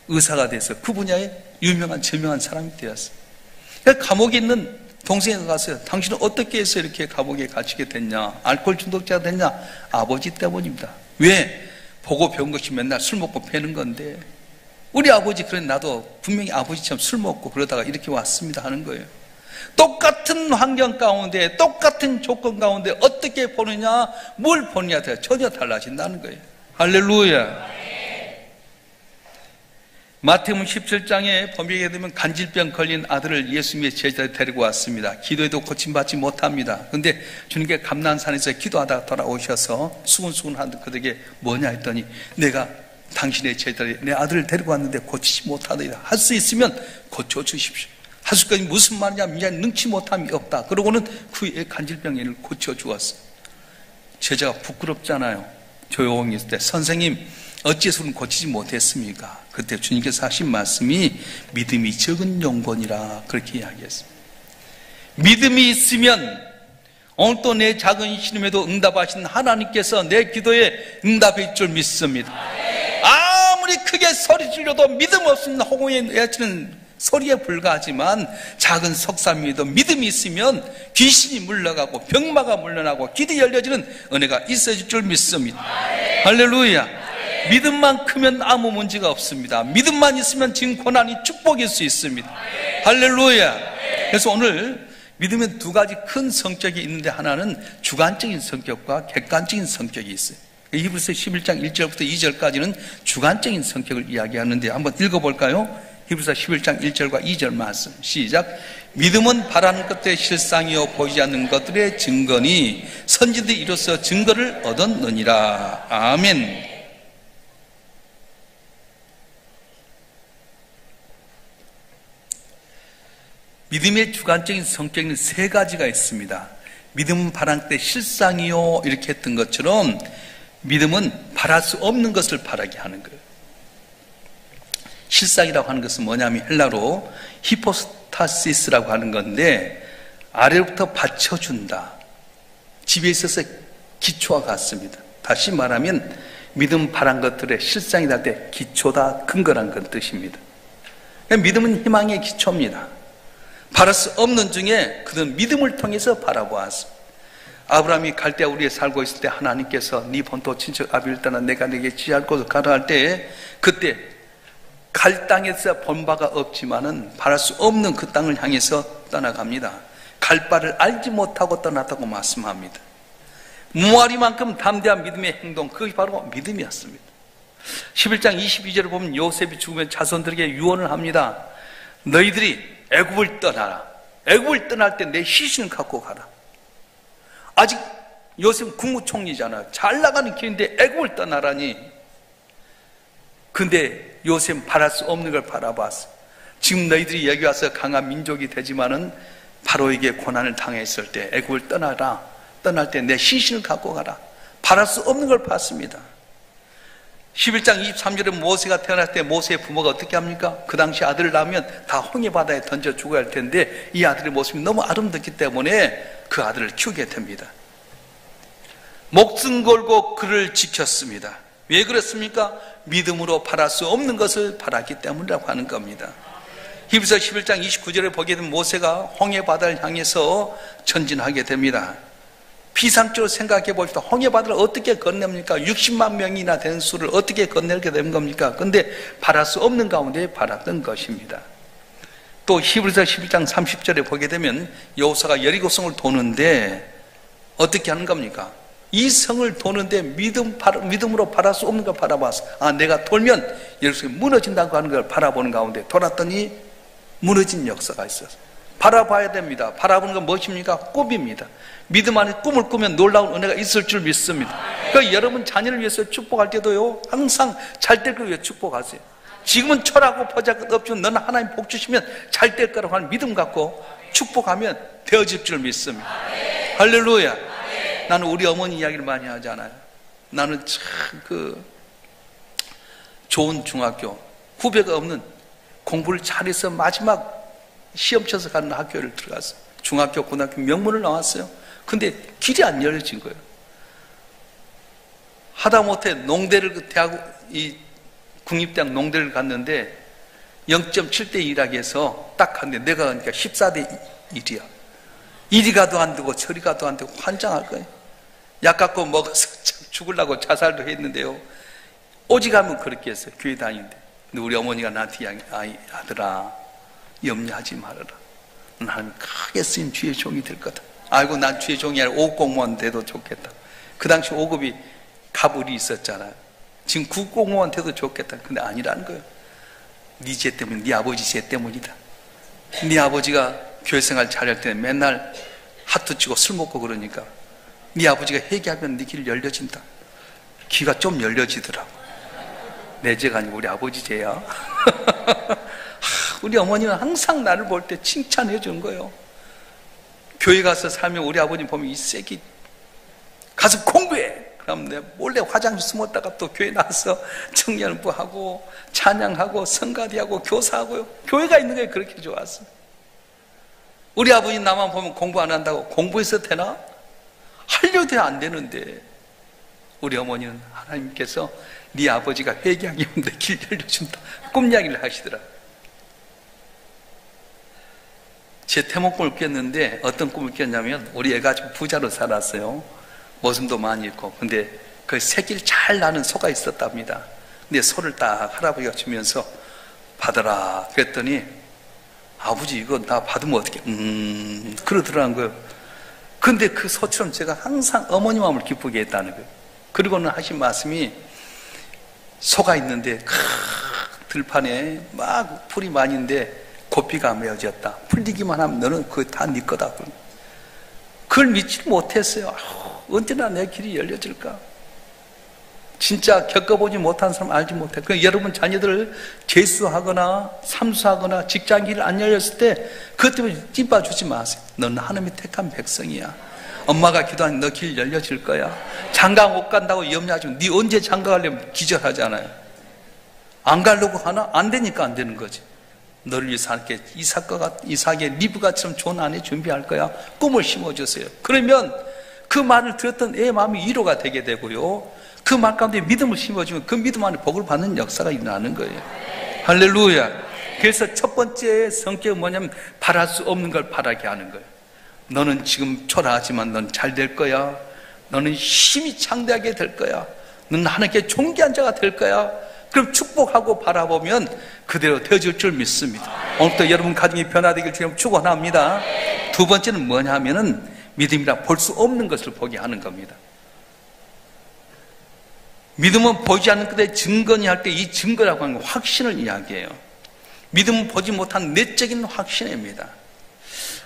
의사가 돼서 그 분야에 유명한 저명한 사람이 되었어요. 감옥에 있는 동생이 가서요. 당신은 어떻게 해서 이렇게 감옥에 갇히게 됐냐? 알코올 중독자가 됐냐? 아버지 때문입니다. 왜? 보고 배운 것이 맨날 술 먹고 패는 건데 우리 아버지 그래 나도 분명히 아버지처럼 술 먹고 그러다가 이렇게 왔습니다 하는 거예요. 똑같은 환경 가운데 똑같은 조건 가운데 어떻게 보느냐 뭘 보느냐에 따라 전혀 달라진다는 거예요. 할렐루야. 마태복음 17장에 보게 되면 간질병 걸린 아들을 예수님의 제자들이 데리고 왔습니다. 기도해도 고침받지 못합니다. 그런데 주님께 감난산에서 기도하다가 돌아오셔서 수근수근 하던 그들에게 뭐냐 했더니 내가 당신의 제자들이 내 아들을 데리고 왔는데 고치지 못하더이다. 할 수 있으면 고쳐주십시오. 할 수 있는 무슨 말이냐 미안 능치 못함이 없다. 그러고는 그의 간질병을 고쳐주었어요. 제자가 부끄럽잖아요. 조용히 있을 때 선생님 어째서 고치지 못했습니까? 그때 주님께서 하신 말씀이 믿음이 적은 용건이라 그렇게 이야기했습니다. 믿음이 있으면 오늘 또 내 작은 신음에도 응답하신 하나님께서 내 기도에 응답할 줄 믿습니다. 아무리 크게 소리 질러도 믿음 없으면 호공에 내치는 소리에 불과하지만 작은 석삼이도 믿음이 있으면 귀신이 물러가고 병마가 물러나고 길이 열려지는 은혜가 있어질 줄 믿습니다. 할렐루야. 믿음만 크면 아무 문제가 없습니다. 믿음만 있으면 지금 고난이 축복일 수 있습니다. 할렐루야. 그래서 오늘 믿음에 두 가지 큰 성격이 있는데 하나는 주관적인 성격과 객관적인 성격이 있어요. 히브리서 11장 1절부터 2절까지는 주관적인 성격을 이야기하는데 한번 읽어볼까요? 히브리서 11장 1절과 2절 말씀 시작. 믿음은 바라는 것들의 실상이요 보이지 않는 것들의 증거니 선지들이 이로써 증거를 얻었느니라. 아멘. 믿음의 주관적인 성격은 세 가지가 있습니다. 믿음은 바랄 때 실상이요 이렇게 했던 것처럼 믿음은 바랄 수 없는 것을 바라게 하는 거예요. 실상이라고 하는 것은 뭐냐면 헬라로 히포스타시스라고 하는 건데 아래로부터 받쳐준다. 집에 있어서 기초와 같습니다. 다시 말하면 믿음 바란 것들의 실상이 날 때 기초다 근거란 그 뜻입니다. 믿음은 희망의 기초입니다. 바랄 수 없는 중에 그는 믿음을 통해서 바라보았습니다. 아브라함이 갈대아 우리에 살고 있을 때 하나님께서 네 본토 친척 아비를 떠나 내가 네게 지할 곳을 가라 할 때 그때 갈 땅에서 본 바가 없지만은 바랄 수 없는 그 땅을 향해서 떠나갑니다. 갈 바를 알지 못하고 떠났다고 말씀합니다. 무아리만큼 담대한 믿음의 행동, 그것이 바로 믿음이었습니다. 11장 22절을 보면 요셉이 죽으면 자손들에게 유언을 합니다. 너희들이 애굽을 떠나라. 애굽을 떠날 때 내 시신을 갖고 가라. 아직 요셉은 국무총리잖아요. 잘 나가는 길인데 애굽을 떠나라니. 근데 요셉은 바랄 수 없는 걸 바라봤어. 지금 너희들이 여기 와서 강한 민족이 되지만은 바로에게 고난을 당했을 때 애굽을 떠나라. 떠날 때 내 시신을 갖고 가라. 바랄 수 없는 걸 봤습니다. 11장 23절에 모세가 태어날 때 모세의 부모가 어떻게 합니까? 그 당시 아들을 낳으면 다 홍해바다에 던져 죽어야 할 텐데 이 아들의 모습이 너무 아름답기 때문에 그 아들을 키우게 됩니다. 목숨 걸고 그를 지켰습니다. 왜 그랬습니까? 믿음으로 바랄 수 없는 것을 바랐기 때문이라고 하는 겁니다. 히브리서 11장 29절에 보게 되면 모세가 홍해바다를 향해서 전진하게 됩니다. 비상적으로 생각해 봅시다. 홍해바다를 어떻게 건넵니까? 60만 명이나 되는 수를 어떻게 건너게 된 겁니까? 그런데 바랄 수 없는 가운데 바랐던 것입니다. 또 히브리서 11장 30절에 보게 되면 여호수아가 여리고성을 도는데 어떻게 하는 겁니까? 이 성을 도는데 믿음으로 바랄 수 없는 걸 바라봤어. 내가 돌면 여리고성이 무너진다고 하는 걸 바라보는 가운데 돌았더니 무너진 역사가 있었어. 바라봐야 됩니다. 바라보는 건 무엇입니까? 꿈입니다. 믿음 안에 꿈을 꾸면 놀라운 은혜가 있을 줄 믿습니다. 그러니까 여러분 자녀를 위해서 축복할 때도요 항상 잘 될 걸 위해 축복하세요. 지금은 철하고 포자가 없지만 너는 하나님 복 주시면 잘 될 거라고 하는 믿음 갖고 축복하면 되어질 줄 믿습니다. 할렐루야. 나는 우리 어머니 이야기를 많이 하잖아요. 나는 참 좋은 중학교 후배가 없는 공부를 잘해서 마지막 시험 쳐서 가는 학교를 들어갔어요. 중학교, 고등학교 명문을 나왔어요. 근데 길이 안 열려진 거예요. 하다못해 농대를, 이 국립대학 농대를 갔는데 0.7대 1하게 해서 딱 갔는데 내가 가니까 14대 1이야. 이리 가도 안 되고 저리 가도 안 되고 환장할 거예요. 약 갖고 먹어서 죽으려고 자살도 했는데요. 오직하면 그렇게 했어요. 교회 다니는데. 근데 우리 어머니가 나한테 아들아, 염려하지 말아라. 나는 크게 쓰임 주의 종이 될 거다. 아이고, 난 주의 종이 아니라 5급 공무원 돼도 좋겠다. 그 당시 5급이 가불이 있었잖아요. 지금 9급 공무원 돼도 좋겠다. 근데 아니라는 거예요. 네 죄 때문에, 네 아버지 죄 때문이다. 네 아버지가 교회생활 잘할 때는 맨날 하트 치고 술 먹고 그러니까 네 아버지가 회개하면 네 길 열려진다. 귀가 좀 열려지더라고. 내 죄가 아니고 우리 아버지 죄야. 우리 어머니는 항상 나를 볼 때 칭찬해 주는 거예요. 교회 가서 살면 우리 아버님 보면 이 새끼 가서 공부해. 그럼 내가 몰래 화장실 숨었다가 또 교회 나와서 청년부하고 찬양하고 성가대하고 교사하고요. 교회가 있는 게 그렇게 좋았어. 우리 아버님 나만 보면 공부 안 한다고 공부해서 되나? 하려도 안 되는데 우리 어머니는 하나님께서 네 아버지가 회개하기면 내 길 열려준다. 꿈 이야기를 하시더라. 제 태몽꿈을 꿨는데 어떤 꿈을 꿨냐면 우리 애가 좀 부자로 살았어요. 모습도 많이 있고. 근데 그 새끼를 잘 나는 소가 있었답니다. 근데 소를 딱 할아버지가 주면서 받아라 그랬더니 아버지 이거 나 받으면 어떻게 그러더라는 거예요. 근데 그 소처럼 제가 항상 어머니 마음을 기쁘게 했다는 거예요. 그리고는 하신 말씀이 소가 있는데 들판에 막 풀이 많이 있는데 고삐가 메어졌다. 풀리기만 하면 너는 그거 다 네 거다. 그걸 믿지 못했어요. 언제나 내 길이 열려질까? 진짜 겪어보지 못한 사람 알지 못해. 여러분 자녀들을 재수하거나 삼수하거나 직장 길을 안 열렸을 때 그것 때문에 찐빠주지 마세요. 너는 하나님의 택한 백성이야. 엄마가 기도하니 너 길 열려질 거야. 장가 못 간다고 염려하지 마. 네 언제 장가 가려면 기절하잖아요. 안 가려고 하나? 안 되니까 안 되는 거지. 너를 위해서 하나님께 이삭의 리브가처럼 좋은 아내 준비할 거야. 꿈을 심어주세요. 그러면 그 말을 들었던 애 마음이 위로가 되게 되고요. 그 말 가운데 믿음을 심어주면 그 믿음 안에 복을 받는 역사가 일어나는 거예요. 할렐루야. 그래서 첫 번째 성격은 뭐냐면 바랄 수 없는 걸 바라게 하는 거예요. 너는 지금 초라하지만 넌 잘 될 거야. 너는 힘이 창대하게 될 거야. 너는 하나님께 존귀한 자가 될 거야. 그럼 축복하고 바라보면 그대로 되어질 줄 믿습니다. 오늘부터 여러분 가정이 변화되길 주님 축원합니다. 두 번째는 뭐냐 하면은 믿음이라 볼 수 없는 것을 보게 하는 겁니다. 믿음은 보이지 않는 것의 증거니 할 때 이 증거라고 하는 건 확신을 이야기해요. 믿음은 보지 못한 내적인 확신입니다.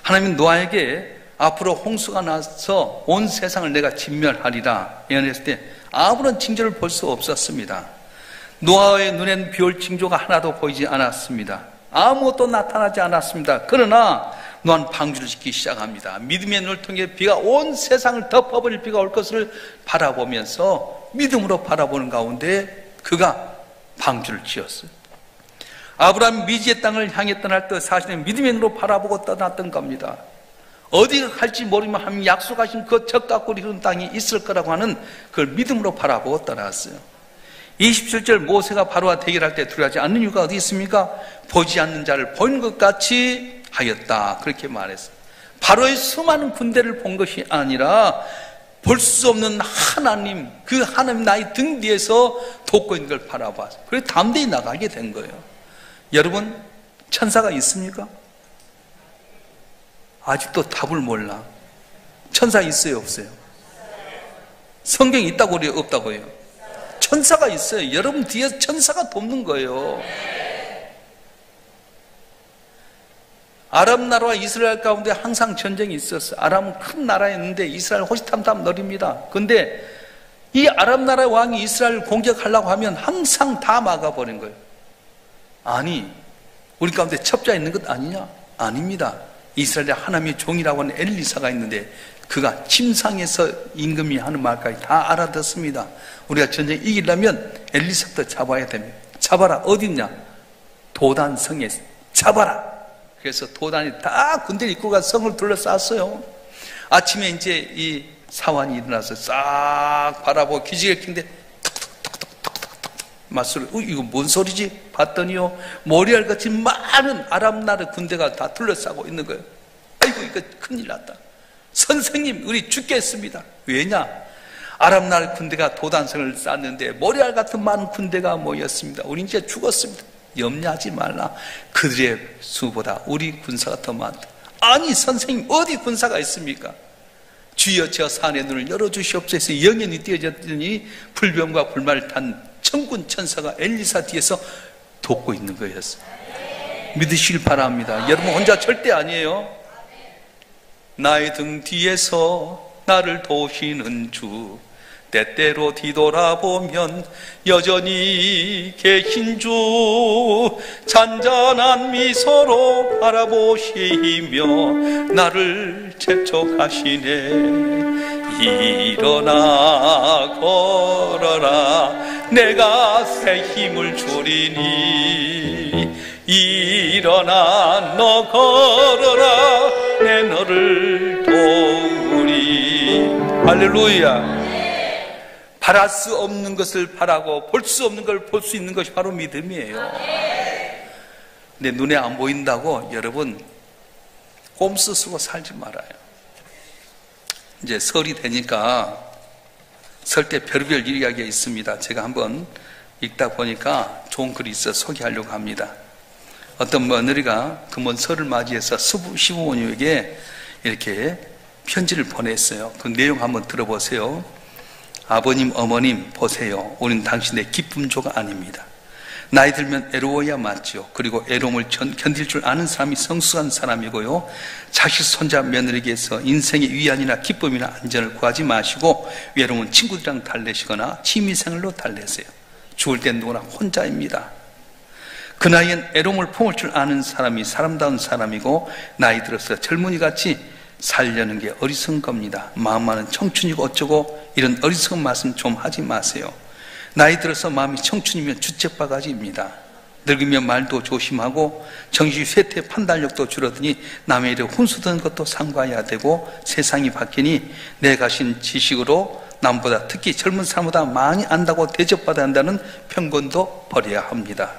하나님은 노아에게 앞으로 홍수가 나서 온 세상을 내가 진멸하리라 예언했을 때 아무런 징조를 볼 수 없었습니다. 노아의 눈엔 비올 징조가 하나도 보이지 않았습니다. 아무것도 나타나지 않았습니다. 그러나 노아는 방주를 짓기 시작합니다. 믿음의 눈을 통해 비가 온 세상을 덮어버릴 비가 올 것을 바라보면서 믿음으로 바라보는 가운데 그가 방주를 지었어요. 아브라함이 미지의 땅을 향해 떠날 때 사실은 믿음의 눈으로 바라보고 떠났던 겁니다. 어디가 갈지 모르면 하나님 약속하신 그 적각골이 흐른 땅이 있을 거라고 하는 그걸 믿음으로 바라보고 떠났어요. 27절 모세가 바로와 대결할 때 두려워하지 않는 이유가 어디 있습니까? 보지 않는 자를 보이는 것 같이 하였다. 그렇게 말했어요. 바로의 수많은 군대를 본 것이 아니라 볼 수 없는 하나님, 그 하나님 나의 등 뒤에서 돕고 있는 걸 바라봤어요. 그래서 담대히 나가게 된 거예요. 여러분, 천사가 있습니까? 아직도 답을 몰라. 천사 있어요, 없어요? 성경에 있다고 그래요, 없다고 해요? 천사가 있어요. 여러분 뒤에 천사가 돕는 거예요. 아람 나라와 이스라엘 가운데 항상 전쟁이 있었어요. 아람은 큰 나라였는데 이스라엘 호시탐탐 노립니다. 근데 이 아람 나라의 왕이 이스라엘을 공격하려고 하면 항상 다 막아버린 거예요. 아니, 우리 가운데 첩자 있는 것 아니냐? 아닙니다. 이스라엘의 하나님의 종이라고 하는 엘리사가 있는데 그가 침상에서 임금이 하는 말까지 다 알아듣습니다. 우리가 전쟁 이기려면 엘리사부터 잡아야 됩니다. 잡아라. 어디 있냐? 도단성에 잡아라. 그래서 도단이 다 군대를 입고 가서 성을 둘러쌌어요. 아침에 이제 이 사환이 일어나서 싹 바라보고 기지개 킨데 맞소리, 이거 뭔 소리지? 봤더니요, 모리알같이 많은 아랍 나라 군대가 다 둘러싸고 있는 거예요. 아이고, 이거 큰일 났다. 선생님, 우리 죽겠습니다. 왜냐? 아랍 나라 군대가 도단성을 쌓는데 모리알 같은 많은 군대가 모였습니다. 우리 이제 죽었습니다. 염려하지 말라. 그들의 수보다 우리 군사가 더 많다. 아니, 선생님, 어디 군사가 있습니까? 주여, 저 산의 눈을 열어주시옵소서. 영연히 뛰어졌더니 불병과 불말을 탄 천군 천사가 엘리사 뒤에서 돕고 있는 거였어요. 믿으시길 바랍니다. 여러분 혼자 절대 아니에요. 나의 등 뒤에서 나를 도우시는 주, 때때로 뒤돌아보면 여전히 계신 주, 잔잔한 미소로 바라보시며 나를 재촉하시네. 일어나 걸어라, 내가 새 힘을 주리니. 일어나 너 걸어라, 내 너를 도우리. 할렐루야. 바랄 수 없는 것을 바라고 볼 수 없는 걸 볼 수 있는 것이 바로 믿음이에요. 내 눈에 안 보인다고 여러분 꼼수 쓰고 살지 말아요. 이제 설이 되니까 설 때 별별 이야기가 있습니다. 제가 한번 읽다 보니까 좋은 글이 있어 소개하려고 합니다. 어떤 며느리가 그 먼 설을 맞이해서 시부모님에게 이렇게 편지를 보냈어요. 그 내용 한번 들어보세요. 아버님, 어머님 보세요. 우린 당신의 기쁨조가 아닙니다. 나이 들면 애로워야 맞죠. 그리고 애로움을 견딜 줄 아는 사람이 성숙한 사람이고요. 자식, 손자, 며느리에게서 인생의 위안이나 기쁨이나 안전을 구하지 마시고 외로움은 친구들이랑 달래시거나 취미생활로 달래세요. 죽을 땐 누구나 혼자입니다. 그 나이엔 애로움을 품을 줄 아는 사람이 사람다운 사람이고, 나이 들어서 젊은이같이 살려는 게 어리석은 겁니다. 마음만은 청춘이고 어쩌고 이런 어리석은 말씀 좀 하지 마세요. 나이 들어서 마음이 청춘이면 주책바가지입니다. 늙으면 말도 조심하고 정신 쇠퇴 판단력도 줄어드니 남의 일에 훈수드는 것도 삼가해야 되고, 세상이 바뀌니 내 가진 지식으로 남보다 특히 젊은 사람보다 많이 안다고 대접받아야 한다는 편견도 버려야 합니다.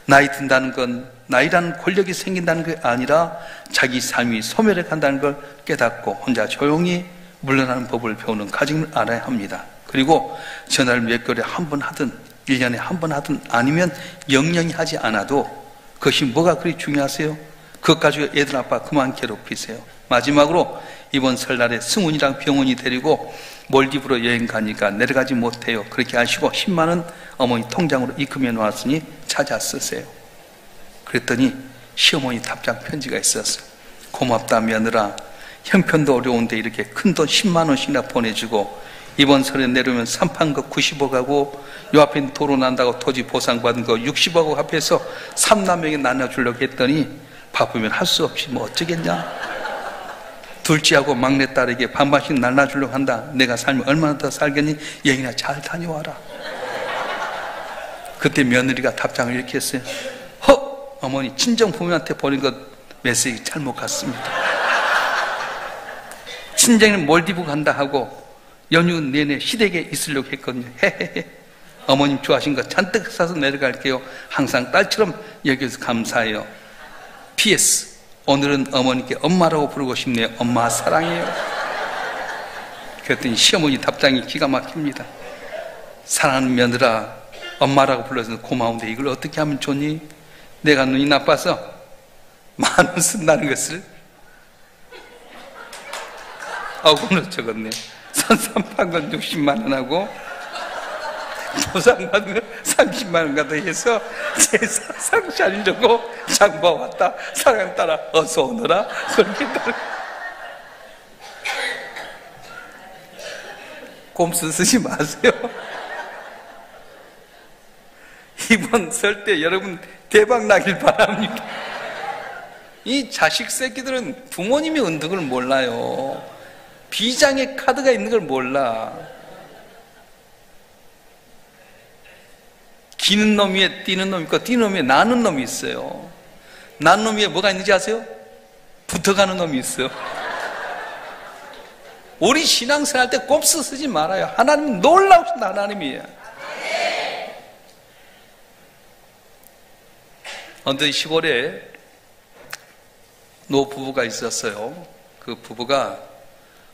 나이 든다는 건 나이라는 권력이 생긴다는 게 아니라 자기 삶이 소멸해 간다는 걸 깨닫고 혼자 조용히 물러나는 법을 배우는 가짐을 알아야 합니다. 그리고 전화를 몇 개월에 한 번 하든 1년에 한 번 하든 아니면 영영이 하지 않아도 그것이 뭐가 그리 중요하세요? 그것 가지고 애들 아빠 그만 괴롭히세요. 마지막으로 이번 설날에 승훈이랑 병원이 데리고 몰디브로 여행 가니까 내려가지 못해요. 그렇게 하시고 10만 원 어머니 통장으로 입금해 놓았으니 찾아 쓰세요. 그랬더니 시어머니 답장 편지가 있었어요. 고맙다 며느라, 형편도 어려운데 이렇게 큰 돈 10만 원씩이나 보내주고 이번 설에 내려오면 3판거 90억하고 요 앞에 있는 도로 난다고 토지 보상받은 거 60억하고 합해서 3남에게 나눠주려고 했더니 바쁘면 할 수 없이 뭐 어쩌겠냐. 둘째하고 막내딸에게 반반씩 나눠주려고 한다. 내가 살면 얼마나 더 살겠니? 여행이나 잘 다녀와라. 그때 며느리가 답장을 이렇게 했어요. 어머니 친정 부모한테 보낸 것 메시지 잘못 갔습니다. 친정에는 몰디브 간다 하고 연휴 내내 시댁에 있으려고 했거든요. 헤헤헤. 어머님 좋아하신 거 잔뜩 사서 내려갈게요. 항상 딸처럼 여겨서 감사해요. PS 오늘은 어머니께 엄마라고 부르고 싶네요. 엄마 사랑해요. 그랬더니 시어머니 답장이 기가 막힙니다. 사랑하는 며느라, 엄마라고 불러서 고마운데 이걸 어떻게 하면 좋니? 내가 눈이 나빠서 10,000원 쓴다는 것을 어금으로 적었네. 선산판 건 60만 원하고 보상받은 건 30만 원 가도 해서 제사 상차리려고 장봐 왔다. 사랑 따라 어서 오너라. 그렇게 따라 꼼수 쓰지 마세요. 이번 설 때 여러분 대박 나길 바랍니다. 이 자식 새끼들은 부모님의 은덕을 몰라요. 비장의 카드가 있는 걸 몰라. 기는 놈 위에 뛰는 놈 있고 뛰는 놈 위에 나는 놈이 있어요. 난 놈 위에 뭐가 있는지 아세요? 붙어가는 놈이 있어요. 우리 신앙생활 때 꼼수 쓰지 말아요. 하나님은 놀라우신 하나님이에요. 언제 10월에 노 부부가 있었어요. 그 부부가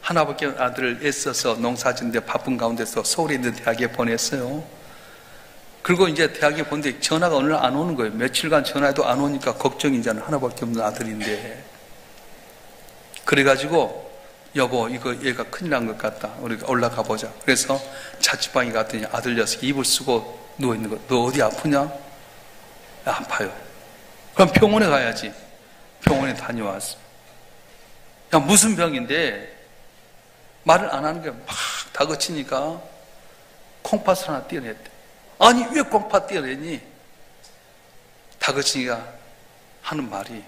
하나밖에 아들을 애써서 농사짓는데 바쁜 가운데서 서울에 있는 대학에 보냈어요. 그리고 이제 대학에 보는데 전화가 오늘 안 오는 거예요. 며칠간 전화해도 안 오니까 걱정이잖아요. 하나밖에 없는 아들인데. 그래가지고 여보, 이거 얘가 큰일 난 것 같다. 우리가 올라가 보자. 그래서 자취방에 갔더니 아들 녀석이 이불 쓰고 누워있는 거. 너 어디 아프냐? 아파요. 그럼 병원에 가야지. 병원에 다녀왔어. 야, 무슨 병인데? 말을 안 하는 게 막 다그치니까 콩팥을 하나 떼어냈대. 아니, 왜 콩팥 떼어내니? 다그치니까 하는 말이,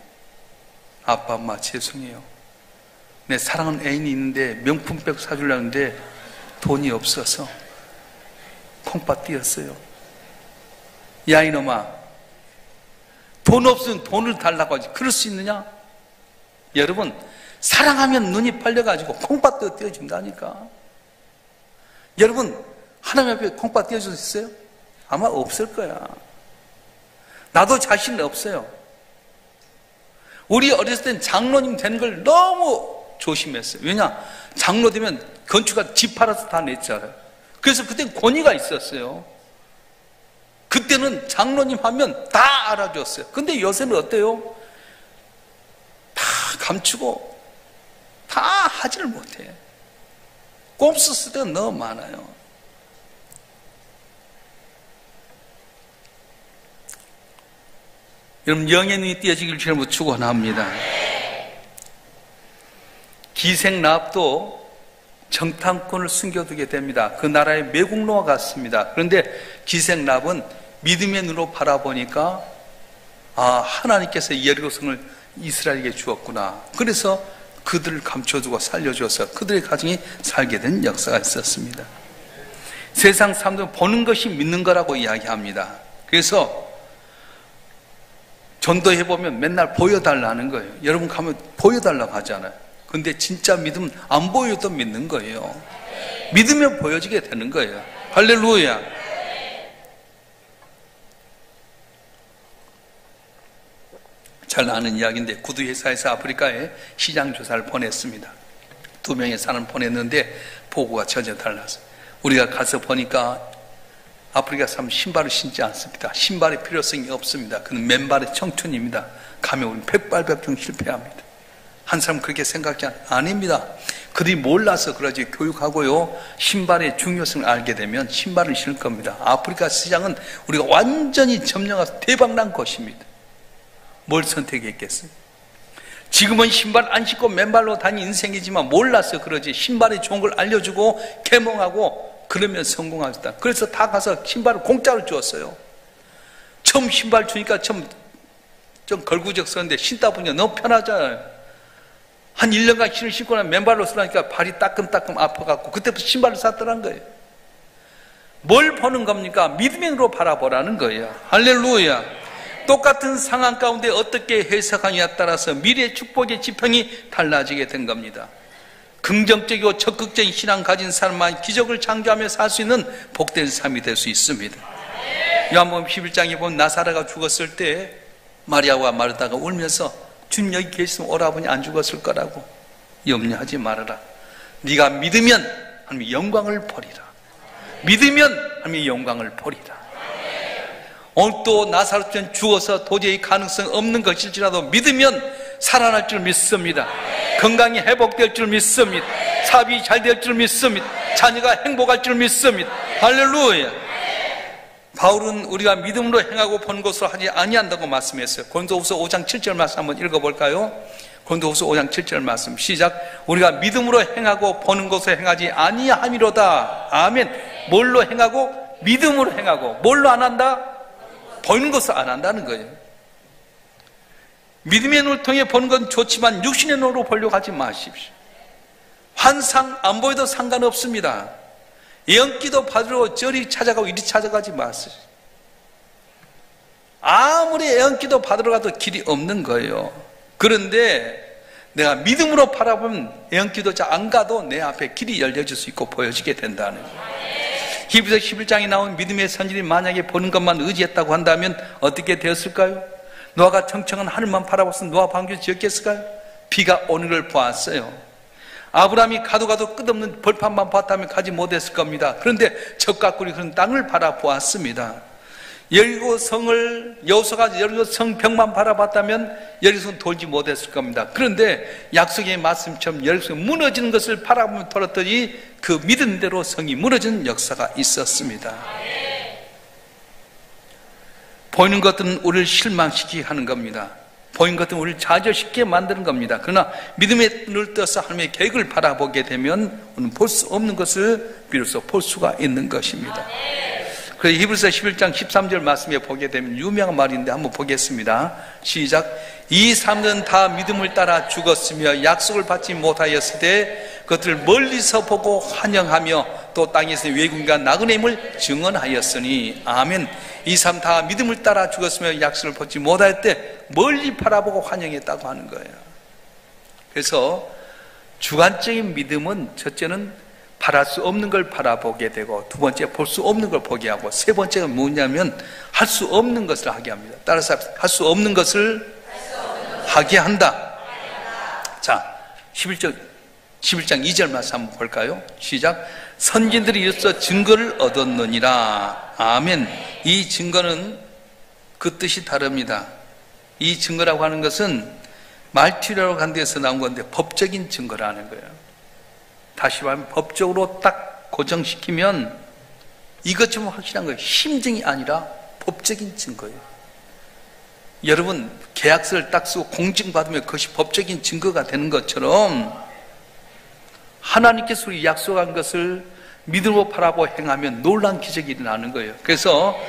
아빠, 엄마, 죄송해요. 내 사랑하는 애인이 있는데 명품백 사주려는데 돈이 없어서 콩팥 띄었어요. 야, 이놈아, 돈 없으면 돈을 달라고 하지. 그럴 수 있느냐? 여러분, 사랑하면 눈이 팔려가지고 콩팥도 띄워준다니까. 여러분, 하나님 앞에 콩팥 띄워줄 수 있어요? 아마 없을 거야. 나도 자신 없어요. 우리 어렸을 땐 장로님 되는 걸 너무 조심했어요. 왜냐? 장로 되면 건축가 집 팔아서 다 냈잖아요. 그래서 그땐 권위가 있었어요. 그때는 장로님 하면 다 알아줬어요. 근데 요새는 어때요? 다 감추고 다 하지를 못해. 꼼수 쓸 때가 너무 많아요. 여러분, 영의 눈이 띄어지길 주님으로 축원합니다. 기생라합도 정탐꾼을 숨겨두게 됩니다. 그 나라의 매국노와 같습니다. 그런데 기생라합은 믿음의 눈으로 바라보니까, 아, 하나님께서 여리고성을 이스라엘에게 주었구나. 그래서 그들을 감춰주고 살려줘서 그들의 가정이 살게 된 역사가 있었습니다. 세상 사람들은 보는 것이 믿는 거라고 이야기합니다. 그래서 전도해보면 맨날 보여달라는 거예요. 여러분 가면 보여달라고 하잖아요. 근데 진짜 믿음은 안 보여도 믿는 거예요. 믿으면 보여지게 되는 거예요. 할렐루야. 잘 아는 이야기인데, 구두회사에서 아프리카에 시장 조사를 보냈습니다. 2명의 사람을 보냈는데 보고가 전혀 달랐어요. 우리가 가서 보니까 아프리카 사람 신발을 신지 않습니다. 신발의 필요성이 없습니다. 그는 맨발의 청춘입니다. 가면 우리는 백발백중 실패합니다. 한 사람 그렇게 생각하지 아닙니다. 그들이 몰라서 그러지. 교육하고요, 신발의 중요성을 알게 되면 신발을 신을 겁니다. 아프리카 시장은 우리가 완전히 점령해서 대박난 곳입니다. 뭘 선택했겠어요? 지금은 신발 안 신고 맨발로 다니는 인생이지만 몰라서 그러지. 신발이 좋은 걸 알려주고 계몽하고 그러면 성공하셨다. 그래서 다 가서 신발을 공짜로 주었어요. 처음 신발 주니까 좀 걸구적스러운데 신다 보니까 너무 편하잖아요. 한 1년간 신을 신고 나면 맨발로 쓰라니까 발이 따끔따끔 아파갖고 그때부터 신발을 샀더란 거예요. 뭘 보는 겁니까? 믿음의 눈으로 바라보라는 거예요. 할렐루야. 똑같은 상황 가운데 어떻게 해석하느냐에 따라서 미래의 축복의 지평이 달라지게 된 겁니다. 긍정적이고 적극적인 신앙 가진 사람만 기적을 창조하며 살 수 있는 복된 삶이 될 수 있습니다. 요한복음 11장에 보면 나사로가 죽었을 때 마리아와 마르다가 울면서 주님 여기 계시면 오라버니 안 죽었을 거라고. 염려하지 말아라. 네가 믿으면 하나님의 영광을 보리라. 믿으면 하나님의 영광을 보리라. 오늘 또 나사로는 죽어서 도저히 가능성 없는 것일지라도 믿으면 살아날 줄 믿습니다. 건강이 회복될 줄 믿습니다. 사업이 잘 될 줄 믿습니다. 자녀가 행복할 줄 믿습니다. 할렐루야. 바울은 우리가 믿음으로 행하고 보는 것으로 하지 아니한다고 말씀했어요. 고린도후서 5장 7절 말씀 한번 읽어볼까요? 고린도후서 5장 7절 말씀 시작. 우리가 믿음으로 행하고 보는 것으로 행하지 아니함이로다. 아멘. 뭘로 행하고? 믿음으로 행하고. 뭘로 안 한다? 보이는 것을 안 한다는 거예요. 믿음의 눈을 통해 보는 건 좋지만 육신의 눈으로 보려고 하지 마십시오. 환상 안 보여도 상관없습니다. 예언기도 받으러 저리 찾아가고 이리 찾아가지 마세요. 아무리 애언기도 받으러 가도 길이 없는 거예요. 그런데 내가 믿음으로 바라보면 애언기도 안 가도 내 앞에 길이 열려질 수 있고 보여지게 된다는 거예요. 히브리서 11장에 나온 믿음의 선진이 만약에 보는 것만 의지했다고 한다면 어떻게 되었을까요? 노아가 청청한 하늘만 바라봤으면 노아 방주를 지었겠을까요? 비가 오는 걸 보았어요. 아브라함이 가도 끝없는 벌판만 봤다면 가지 못했을 겁니다. 그런데 적각구리 그런 땅을 바라보았습니다. 여리고성을 여호수아가 여리고성 벽만 바라봤다면 여리고성 돌지 못했을 겁니다. 그런데 약속의 말씀처럼 여리고성 무너지는 것을 바라보며 돌았더니 그 믿음대로 성이 무너지는 역사가 있었습니다. 보이는 것들은 우리를 실망시키게 하는 겁니다. 보이는 것들은 우리를 좌절시키게 만드는 겁니다. 그러나 믿음의 눈을 떠서 하나님의 계획을 바라보게 되면 우리는 볼 수 없는 것을 비로소 볼 수가 있는 것입니다. 그래서 히브리서 11장 13절 말씀에 보게 되면 유명한 말인데 한번 보겠습니다. 시작. 이 사람들은 다 믿음을 따라 죽었으며 약속을 받지 못하였을 때 그것들을 멀리서 보고 환영하며 또 땅에서 외국인과 나그네임을 증언하였으니 아멘. 이 사람 다 믿음을 따라 죽었으며 약속을 받지 못할 때 멀리 바라보고 환영했다고 하는 거예요. 그래서 주관적인 믿음은 첫째는 바랄 수 없는 걸 바라보게 되고, 두 번째 볼 수 없는 걸 보게 하고, 세 번째가 뭐냐면 할 수 없는 것을 하게 합니다. 따라서 할 수 없는 것을 하게 한다. 자, 11장 2절 말씀 한번 볼까요? 시작. 선진들이 이로써 증거를 얻었느니라. 아멘. 이 증거는 그 뜻이 다릅니다. 이 증거라고 하는 것은 말투라고 하는 데서 나온 건데 법적인 증거라는 거예요. 다시 말하면 법적으로 딱 고정시키면 이것 좀 확실한 거예요. 심증이 아니라 법적인 증거예요. 여러분 계약서를 딱 쓰고 공증받으면 그것이 법적인 증거가 되는 것처럼 하나님께서 우리 약속한 것을 믿음으로 바라보고 행하면 놀라운 기적이 일어나는 거예요. 그래서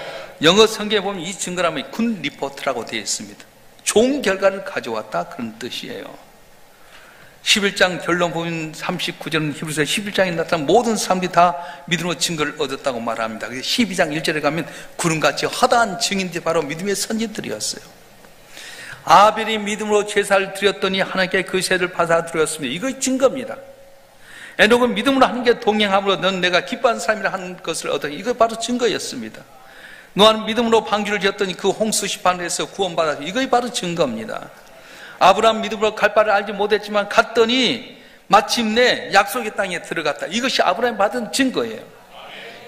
영어 성경에 보면 이 증거라면 굿 리포트라고 되어 있습니다. 좋은 결과를 가져왔다 그런 뜻이에요. 11장 결론 보면 39절은 히브리서 11장에 나타난 모든 사람들이 다 믿음으로 증거를 얻었다고 말합니다. 그래서 12장 1절에 가면 구름같이 허다한 증인들이 바로 믿음의 선지들이었어요. 아벨이 믿음으로 제사를 드렸더니 하나님께 그 세를 받아들였습니다. 이거 증거입니다. 에녹은 믿음으로 하나님께 동행함으로 넌 내가 기뻐하는 사람이라 하는 것을 얻었다. 이거 바로 증거였습니다. 노아는 믿음으로 방주를 지었더니 그 홍수 시판에서 구원받았습니다. 이거 바로 증거입니다. 아브라함 믿음으로 갈 바를 알지 못했지만 갔더니 마침내 약속의 땅에 들어갔다. 이것이 아브라함이 받은 증거예요.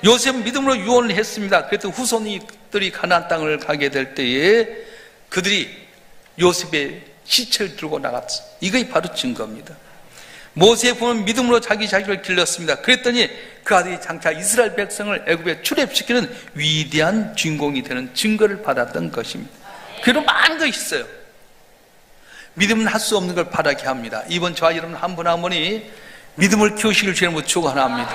요셉은 믿음으로 유언을 했습니다. 그래도 후손들이 가나안 땅을 가게 될 때에 그들이 요셉의 시체를 들고 나갔어. 이것이 바로 증거입니다. 모세의 부모는 믿음으로 자기 자식을 길렀습니다. 그랬더니 그 아들이 장차 이스라엘 백성을 애굽에 출애굽시키는 위대한 주인공이 되는 증거를 받았던 것입니다. 그리고 많은 것이 있어요. 믿음은 할 수 없는 걸 바라게 합니다. 이번 저와 여러분 한 분 한 분이 믿음을 키우시길 주님으로 축원합니다.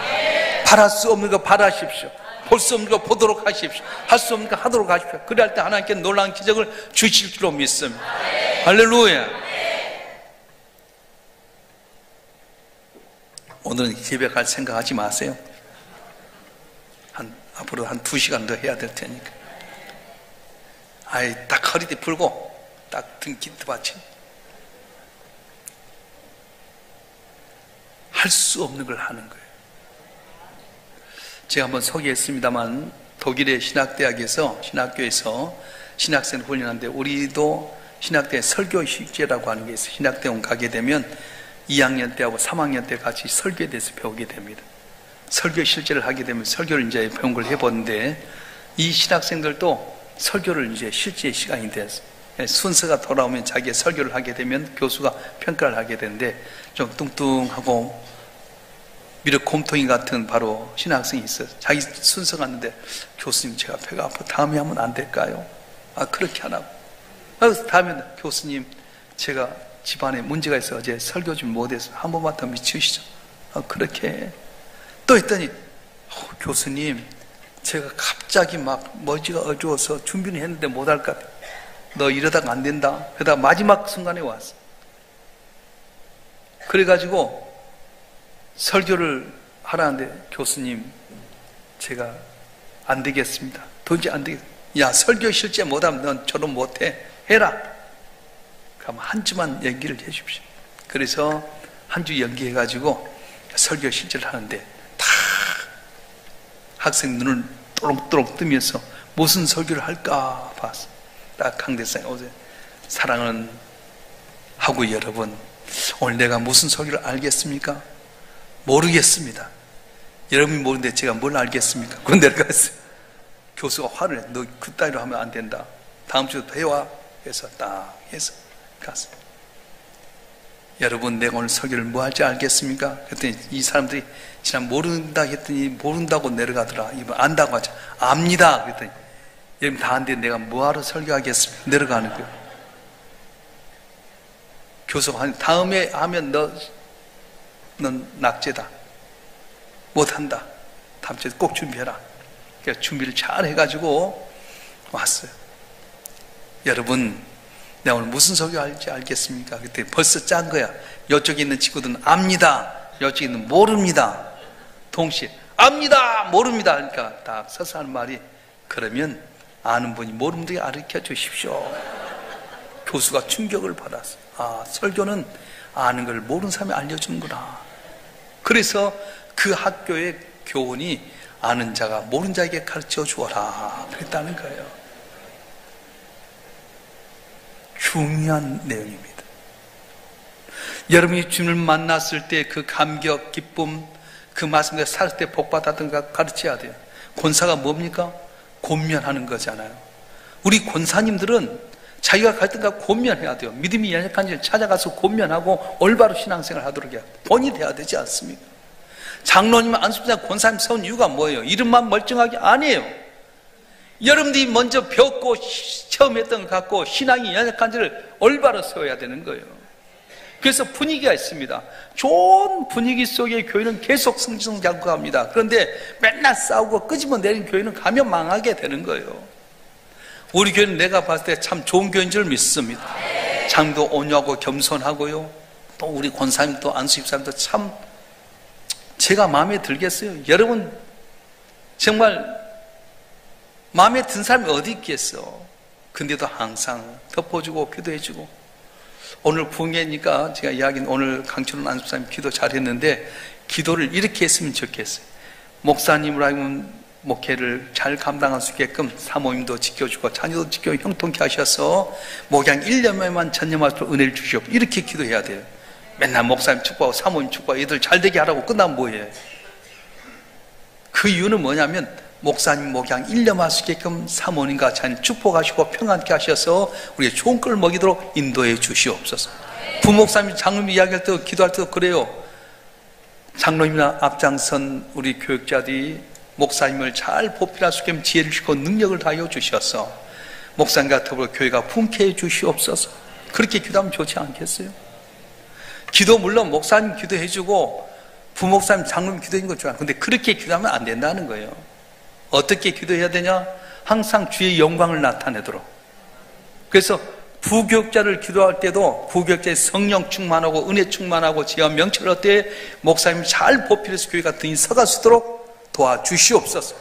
바랄 수 없는 거 바라십시오. 볼 수 없는 거 보도록 하십시오. 할 수 없는 거 하도록 하십시오. 그럴 때 하나님께 놀라운 기적을 주실 줄로 믿습니다. 할렐루야. 오늘은 예배 갈 생각하지 마세요. 앞으로 한 2시간 더 해야 될 테니까. 딱 허리띠 풀고 딱 등 기트 받치. 할 수 없는 걸 하는 거예요. 제가 한번 소개했습니다만 독일의 신학대학에서 신학교에서 신학생 훈련하는데 우리도 신학대 설교식제라고 하는 게 있어요. 신학대원 가게 되면 2학년 때하고 3학년 때 같이 설교에 대해서 배우게 됩니다. 설교 실제를 하게 되면 설교를 이제 배운 걸 해보는데 이 신학생들도 설교를 이제 실제 시간이 돼서 순서가 돌아오면 자기의 설교를 하게 되면 교수가 평가를 하게 되는데 좀 뚱뚱하고 미륵 곰통이 같은 바로 신학생이 있어요. 자기 순서 갔는데 교수님 제가 배가 아파 다음에 하면 안 될까요? 그렇게 하라고. 그래서 다음에 교수님 제가 집안에 문제가 있어 어제 설교 좀 못해서 한 번만 더 미치시죠. 그렇게 해. 또 했더니 교수님 제가 갑자기 막 머지가 어두워서 준비는 했는데 못할 것 같아. 너 이러다가 안 된다. 그러다가 마지막 순간에 왔어. 그래가지고 설교를 하라는데 교수님 제가 안 되겠습니다. 도저히 안 되겠습니다. 야, 설교 실제 못하면 넌 저런 못해. 해라. 그럼 한 주만 연기를 해 주십시오. 그래서 한 주 연기해가지고 설교 실제를 하는데 다 학생 눈을 또롱또롱 뜨면서 무슨 설교를 할까 봤어. 딱 강대상이 오세요. 사랑은 하고 여러분, 오늘 내가 무슨 설교를 알겠습니까? 모르겠습니다. 여러분이 모르는데 제가 뭘 알겠습니까? 그건 내려갔어요. 교수가 화를 내. 너 그따위로 하면 안 된다. 다음 주도 해와. 그래서 딱 해서 갔어요. 여러분, 내가 오늘 설교를 뭐 할지 알겠습니까? 그랬더니 이 사람들이 지난 모른다 했더니 모른다고 내려가더라. 이번 안다고 하죠. 압니다. 그랬더니 여러분 다 안돼. 내가 뭐하러 설교하겠습니까? 내려가는 거예요. 교수가 다음에 하면 넌 낙제다. 못한다. 다음 주에 꼭 준비해라. 그래서 준비를 잘 해가지고 왔어요. 여러분, 내가 오늘 무슨 설교할지 알겠습니까? 그때 벌써 짠 거야. 이쪽에 있는 친구들은 압니다. 이쪽에 있는 모릅니다. 동시에 압니다, 모릅니다. 그러니까 다 서서 하는 말이, 그러면 아는 분이 모르는 분에게 가르쳐 주십시오. 교수가 충격을 받았어요. 아, 설교는 아는 걸 모르는 사람이 알려주는구나. 그래서 그 학교의 교훈이 아는 자가 모르는 자에게 가르쳐 주어라 그랬다는 거예요. 중요한 내용입니다. 여러분이 주님을 만났을 때 그 감격, 기쁨, 그 말씀대로 살 때 복받았던 거 가르쳐야 돼요. 권사가 뭡니까? 권면하는 거잖아요. 우리 권사님들은 자기가 갈등과 권면해야 돼요. 믿음이 연약한지를 찾아가서 권면하고 올바로 신앙생활을 하도록 해야 돼요. 본이 돼야 되지 않습니까? 장로님, 안수부장, 권사님 세운 이유가 뭐예요? 이름만 멀쩡하게 아니에요. 여러분들이 먼저 배웠고 체험했던 것 갖고 신앙이 연약한지를 올바로 세워야 되는 거예요. 그래서 분위기가 있습니다. 좋은 분위기 속에 교회는 계속 승승장구합니다. 그런데 맨날 싸우고 끄집어내린 교회는 가면 망하게 되는 거예요. 우리 교회는 내가 봤을 때 참 좋은 교회인 줄 믿습니다. 장도 온유하고 겸손하고요. 또 우리 권사님도 안수집사님도 참 제가 마음에 들겠어요. 여러분 정말 마음에 든 사람이 어디 있겠어. 근데도 항상 덮어주고 기도해주고. 오늘 부흥회니까 제가 이야기는 오늘 강철훈 안수집사님 기도 잘했는데 기도를 이렇게 했으면 좋겠어요. 목사님으로 하여금 목회를 잘 감당할 수 있게끔 사모님도 지켜주고 자녀도 지켜주고 형통케 하셔서 목양 1년에만 전념할 수 있도록 은혜를 주시옵소서. 이렇게 기도해야 돼요. 맨날 목사님 축복하고 사모님 축복하고 애들 잘 되게 하라고 끝나면 뭐해. 그 이유는 뭐냐면 목사님 목양 1년 할 수 있게끔 사모님과 자녀 축복하시고 평안케 하셔서 우리가 좋은 걸 먹이도록 인도해 주시옵소서. 부목사님 장로님 이야기할 때 기도할 때도 그래요. 장로님이나 앞장선 우리 교육자들이 목사님을 잘 보필할 수 있게 지혜를 주시고 능력을 다하여 주셔서 목사님과 더불어 교회가 풍쾌해 주시옵소서. 그렇게 기도하면 좋지 않겠어요? 기도 물론 목사님 기도해주고 부목사님 장로님 기도해주는 거 좋아요. 근데 그렇게 기도하면 안 된다는 거예요. 어떻게 기도해야 되냐? 항상 주의 영광을 나타내도록. 그래서 부교육자를 기도할 때도 부교육자의 성령 충만하고 은혜 충만하고 지혜와 명철을 얻되 목사님 잘 보필해서 교회가 등이 서갈 수 있도록 도와주시옵소서.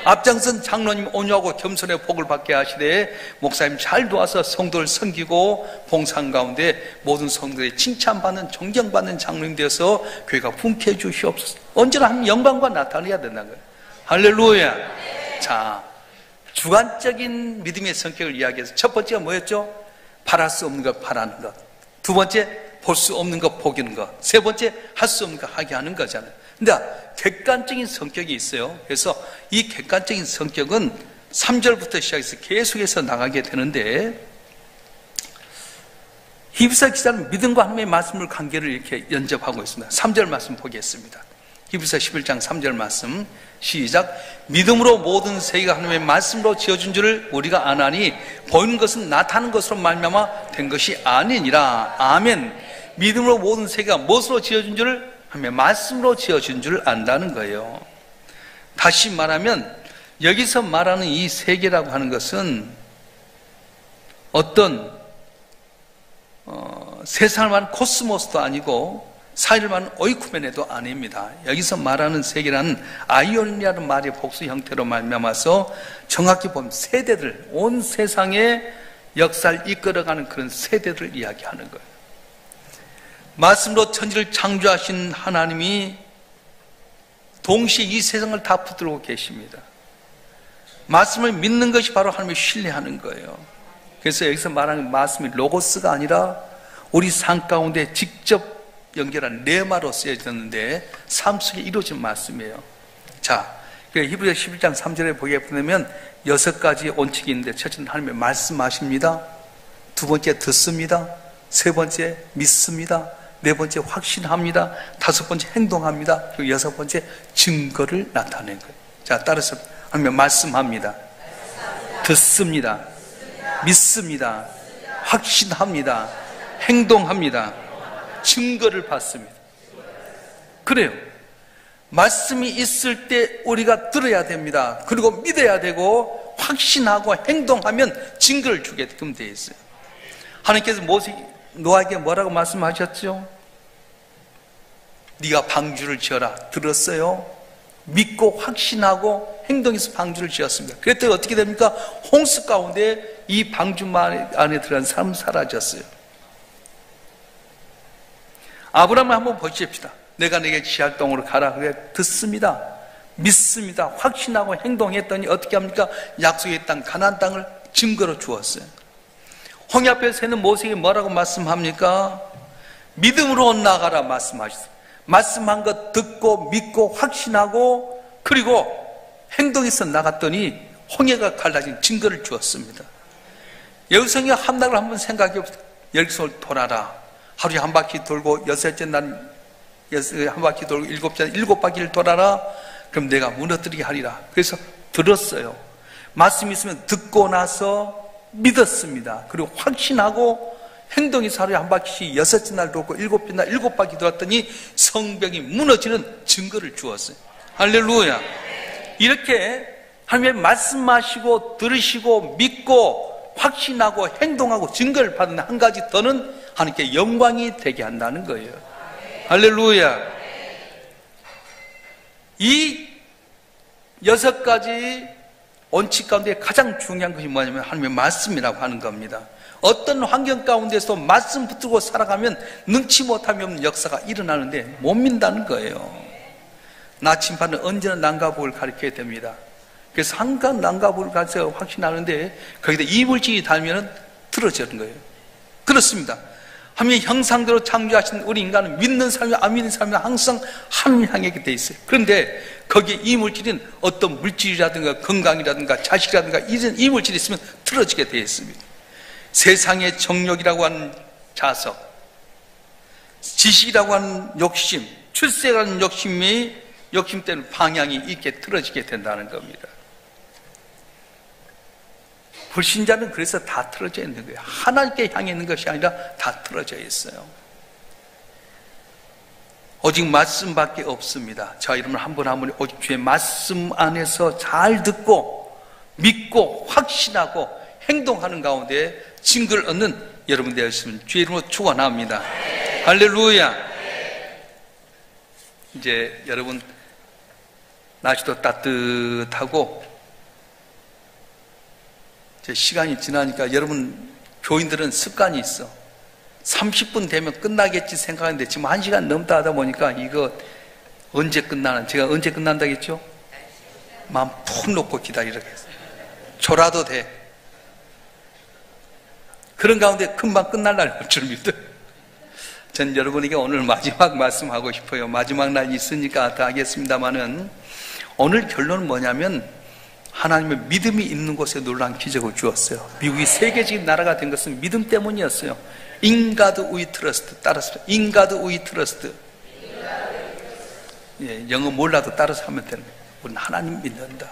앞장선 장로님 온유하고 겸손의 복을 받게 하시되 목사님 잘 도와서 성도를 섬기고 봉사한 가운데 모든 성도들의 칭찬받는 존경받는 장로님 되어서 교회가 풍쾌해 주시옵소서. 언제나 한 영광과 나타내야 된다는 거예요. 할렐루야. 자, 주관적인 믿음의 성격을 이야기해서 첫 번째가 뭐였죠? 바랄 수 없는 것 바라는 것. 두 번째, 볼 수 없는 것 보기는 것. 세 번째, 할 수 없는 것 하게 하는 거잖아요. 근데 객관적인 성격이 있어요. 그래서 이 객관적인 성격은 3절부터 시작해서 계속해서 나가게 되는데, 히브리서 기자는 믿음과 하나님의 말씀을 관계를 이렇게 연접하고 있습니다. 3절 말씀 보겠습니다. 히브리서 11장 3절 말씀 시작. 믿음으로 모든 세계가 하나님의 말씀으로 지어준 줄을 우리가 아나니 보이는 것은 나타나는 것으로 말미암아 된 것이 아니니라. 아멘. 믿음으로 모든 세계가 무엇으로 지어준 줄을 하나님의 말씀으로 지어준 줄을 안다는 거예요. 다시 말하면 여기서 말하는 이 세계라고 하는 것은 어떤 세상을 말하는 코스모스도 아니고 사이를 말하는 오이쿠메네도 아닙니다. 여기서 말하는 세계라는 아이오니아라는 말의 복수 형태로 말미암아서 정확히 보면 세대들, 온 세상의 역사를 이끌어가는 그런 세대들을 이야기하는 거예요. 말씀으로 천지를 창조하신 하나님이 동시에 이 세상을 다 붙들고 계십니다. 말씀을 믿는 것이 바로 하나님을 신뢰하는 거예요. 그래서 여기서 말하는 말씀이 로고스가 아니라 우리 삶 가운데 직접 연결한 레마로 쓰여졌는데 삶 속에 이루어진 말씀이에요. 자, 히브리서 11장 3절에 보게 보면 6가지 원칙이 있는데, 첫째는 하나님의 말씀하십니다. 두 번째 듣습니다. 세 번째 믿습니다. 네 번째 확신합니다. 다섯 번째 행동합니다. 그리고 여섯 번째 증거를 나타내는 거예요. 자, 따라서 하나님의 말씀합니다. 듣습니다. 믿습니다. 확신합니다. 행동합니다. 증거를 받습니다. 그래요. 말씀이 있을 때 우리가 들어야 됩니다. 그리고 믿어야 되고 확신하고 행동하면 증거를 주게끔 되어 있어요. 하나님께서 노아에게 뭐라고 말씀하셨죠? 네가 방주를 지어라. 들었어요? 믿고 확신하고 행동해서 방주를 지었습니다. 그랬더니 어떻게 됩니까? 홍수 가운데 이 방주 안에 들어간 사람 사라졌어요. 아브라함을 한번 보십시다. 내가 내게 지할 땅으로 가라. 그래 듣습니다. 믿습니다. 확신하고 행동했더니 어떻게 합니까? 약속의 땅 가나안 땅을 증거로 주었어요. 홍해 앞에서 있는 모세에게 뭐라고 말씀합니까? 믿음으로 나아가라 말씀하셨어요. 말씀한 것 듣고 믿고 확신하고 그리고 행동해서 나갔더니 홍해가 갈라진 증거를 주었습니다. 여기서 함락을 한번 생각해 봅시다. 여기서 돌아라. 하루에 한 바퀴 돌고 여섯째 날 한 바퀴 돌고 일곱 바퀴를 돌아라. 그럼 내가 무너뜨리게 하리라. 그래서 들었어요. 말씀이 있으면 듣고 나서 믿었습니다. 그리고 확신하고 행동해서 하루에 한 바퀴씩 여섯째 날 돌고 일곱째 날 일곱 바퀴 돌았더니 성벽이 무너지는 증거를 주었어요. 할렐루야. 이렇게 하나님의 말씀하시고 들으시고 믿고 확신하고 행동하고 증거를 받는 한 가지 더는 하나님께 영광이 되게 한다는 거예요. 할렐루야. 이 6가지 원칙 가운데 가장 중요한 것이 뭐냐면 하나님의 말씀이라고 하는 겁니다. 어떤 환경 가운데서 말씀 붙들고 살아가면 능치 못함이 없는 역사가 일어나는데 못 믿는다는 거예요. 나침반은 언제나 남과북을 가리켜야 됩니다. 그래서 항상 남과북을 가리켜 확신하는데 거기다 이물질이 닿으면 틀어지는 거예요. 그렇습니다. 하나님의 형상대로 창조하신 우리 인간은 믿는 사람이나 안 믿는 사람이나 항상 하나님 향해 돼 있어요. 그런데 거기에 이물질은 어떤 물질이라든가 건강이라든가 자식이라든가 이런 이물질이 있으면 틀어지게 되어 있습니다. 세상의 정욕이라고 하는 자석, 지식이라고 하는 욕심, 출세라는 욕심 때문에 방향이 있게 틀어지게 된다는 겁니다. 불신자는 그래서 다 틀어져 있는 거예요. 하나님께 향해 있는 것이 아니라 다 틀어져 있어요. 오직 말씀밖에 없습니다. 자, 여러분 한 분 한 분이 오직 주의 말씀 안에서 잘 듣고 믿고 확신하고 행동하는 가운데 증거를 얻는 여러분 되었으면 주의 이름으로 축원합니다. 할렐루야. 이제 여러분 날씨도 따뜻하고 시간이 지나니까 여러분 교인들은 습관이 있어. 30분 되면 끝나겠지 생각하는데 지금 1시간 넘다 하다 보니까 이거 언제 끝나는, 제가 언제 끝난다겠죠? 마음 푹 놓고 기다리라겠어요. 졸아도 돼. 그런 가운데 금방 끝날라는 줄 믿어요. 전 여러분에게 오늘 마지막 말씀하고 싶어요. 마지막 날 있으니까 다 하겠습니다만은 오늘 결론은 뭐냐면 하나님의 믿음이 있는 곳에 놀라운 기적을 주었어요. 미국이 세계적인 나라가 된 것은 믿음 때문이었어요. In God we trust. 따라서 In God we trust. 예, 영어 몰라도 따라서 하면 되는 거예요. 우리는 하나님 믿는다.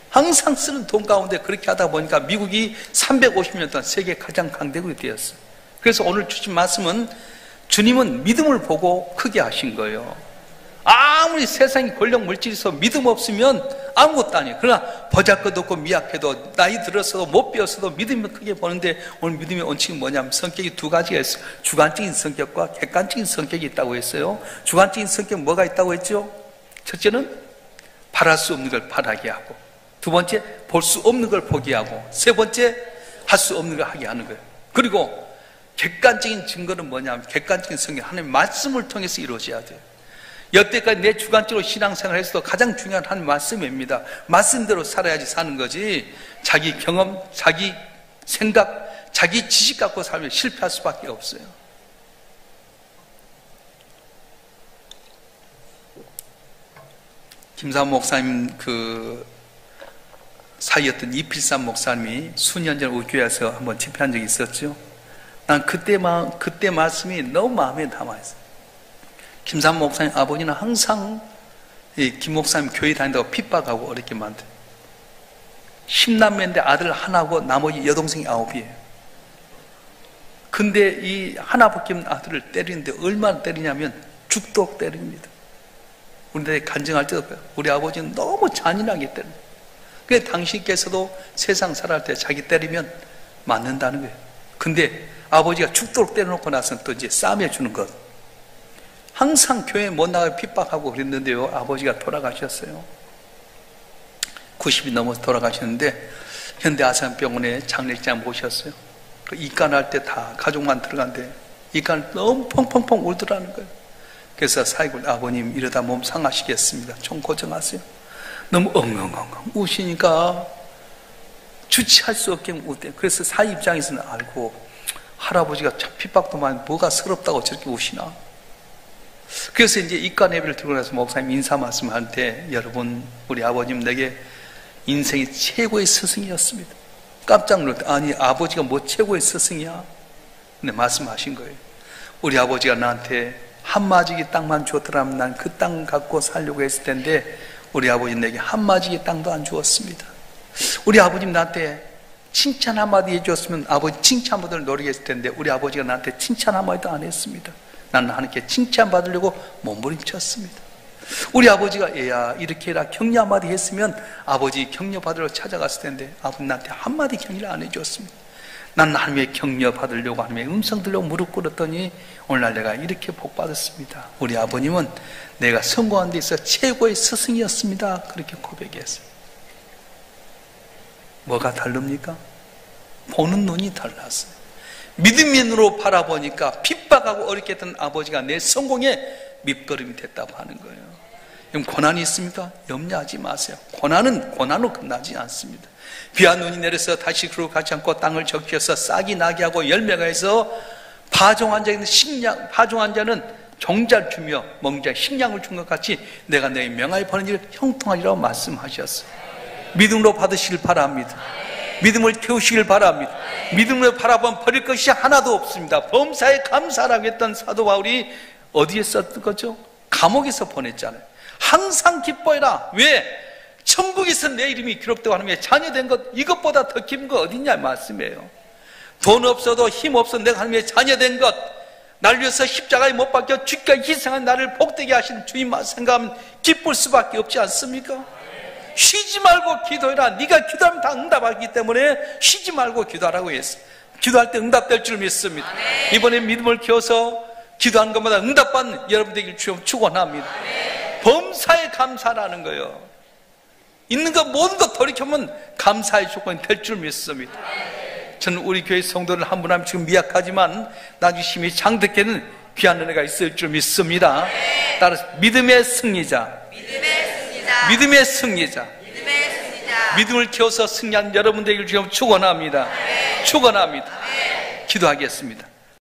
항상 쓰는 돈 가운데 그렇게 하다 보니까 미국이 350년 동안 세계 가장 강대국이 되었어요. 그래서 오늘 주신 말씀은 주님은 믿음을 보고 크게 하신 거예요. 아무리 세상에 권력 물질이 있어 믿음 없으면 아무것도 아니에요. 그러나 보잘것없고 미약해도 나이 들어서도 못 배웠어도 믿음을 크게 보는데, 오늘 믿음의 원칙이 뭐냐면 성격이 두 가지가 있어요. 주관적인 성격과 객관적인 성격이 있다고 했어요. 주관적인 성격은 뭐가 있다고 했죠? 첫째는 바랄 수 없는 걸 바라게 하고, 두 번째 볼 수 없는 걸 보게 하고, 세 번째 할 수 없는 걸 하게 하는 거예요. 그리고 객관적인 증거는 뭐냐면, 객관적인 성격, 하나님의 말씀을 통해서 이루어져야 돼요. 여태까지 내 주관적으로 신앙생활을 했어도 가장 중요한 한 말씀입니다. 말씀대로 살아야지 사는 거지, 자기 경험, 자기 생각, 자기 지식 갖고 살면 실패할 수밖에 없어요. 김삼 목사님 그 사이였던 이필삼 목사님이 수년 전 우리 교회에서 한번 집회한 적이 있었죠. 난 그때 말씀이 너무 마음에 남아있어요. 김삼 목사님 아버지는 항상 김 목사님 교회 다닌다고 핍박하고 어렵게 만들어요. 10남매인데 아들 하나고 나머지 여동생이 9이에요. 근데 이 하나밖에 없는 아들을 때리는데 얼마나 때리냐면 죽도록 때립니다. 우리들이 간증할 때도 우리 아버지는 너무 잔인하게 때립니다. 그래 당신께서도 세상 살아갈 때 자기 때리면 맞는다는 거예요. 근데 아버지가 죽도록 때려놓고 나서는 또 이제 싸매주는 것. 항상 교회 못 나가고 핍박하고 그랬는데요, 아버지가 돌아가셨어요. 90이 넘어서 돌아가셨는데 현대아산병원에 장례식장 모셨어요. 그 입간할 때 다 가족만 들어간대. 입간을 너무 펑펑펑 울더라는 거예요. 그래서 사익을 아버님 이러다 몸 상하시겠습니다. 좀 고정하세요. 너무 엉엉엉엉 우시니까 주체할 수 없게 웃대요. 그래서 사위 입장에서는 알고, 할아버지가 참 핍박도 많이 뭐가 서럽다고 저렇게 우시나. 그래서 이제 입간 예배를 들고 나서 목사님 인사 말씀할 때, 여러분 우리 아버님 내게 인생의 최고의 스승이었습니다. 깜짝 놀랐다. 아니 아버지가 뭐 최고의 스승이야? 근데 말씀하신 거예요. 우리 아버지가 나한테 한마지기 땅만 줬더라면 난 그 땅 갖고 살려고 했을 텐데 우리 아버지 내게 한마지기 땅도 안 주었습니다. 우리 아버님 나한테 칭찬 한마디 해줬으면 아버지 칭찬 받을 노력했을 텐데 우리 아버지가 나한테 칭찬 한마디도 안 했습니다. 나는 하나님께 칭찬 받으려고 몸부림쳤습니다. 우리 아버지가 얘야 이렇게 해라 격려 한마디 했으면 아버지 격려 받으러 찾아갔을 텐데 아버지 나한테 한마디 격려를 안 해줬습니다. 난 하나님의 격려 받으려고 하나님의 음성 들려고 무릎 꿇었더니 오늘날 내가 이렇게 복 받았습니다. 우리 아버님은 내가 성공한 데 있어 최고의 스승이었습니다. 그렇게 고백했어요. 뭐가 다릅니까? 보는 눈이 달랐어요. 믿음의 눈으로 바라보니까 핍박하고 어렵게 했던 아버지가 내 성공의 밑거름이 됐다고 하는 거예요. 그럼 고난이 있습니까? 염려하지 마세요. 고난은 고난으로 끝나지 않습니다. 비와 눈이 내려서 다시 그로 가지 않고 땅을 적셔서 싹이 나게 하고 열매가 해서 파종한 자는 종자를 주며 먹는 자에 식량을 준 것 같이 내가 너희 명하에 버는 일을 형통하리라고 말씀하셨어요. 믿음으로 받으시길 바랍니다. 믿음을 키우시길 바랍니다. 믿음으로 바라보면 버릴 것이 하나도 없습니다. 범사에 감사라고 했던 사도 바울이 어디에 썼던 거죠? 감옥에서 보냈잖아요. 항상 기뻐해라. 왜? 천국에서 내 이름이 기록되고 하나님의 자녀된 것, 이것보다 더 기쁜 거 어딨냐 말씀이에요. 돈 없어도 힘 없어도 내가 하나님의 자녀된 것, 날 위해서 십자가에 못 박혀 죽기까지 희생한 나를 복되게 하시는 주님만 생각하면 기쁠 수밖에 없지 않습니까? 쉬지 말고 기도해라. 네가 기도하면 다 응답하기 때문에 쉬지 말고 기도하라고 했어요. 기도할 때 응답될 줄 믿습니다. 이번에 믿음을 키워서 기도하는 것마다 응답받는 여러분 되길 주여 축원합니다. 범사에 감사라는 거예요. 있는 것 모든 것 돌이켜면 감사의 조건이 될 줄 믿습니다. 저는 우리 교회 성도를 한 분 한 분 지금 미약하지만 나중에 힘이 장득해는 귀한 은혜가 있을 줄 믿습니다. 따라서 믿음의 승리자, 믿음의 승리자, 믿음을 키워서 승리한 여러분 되길 주여 축원합니다. 축원합니다. 기도하겠습니다.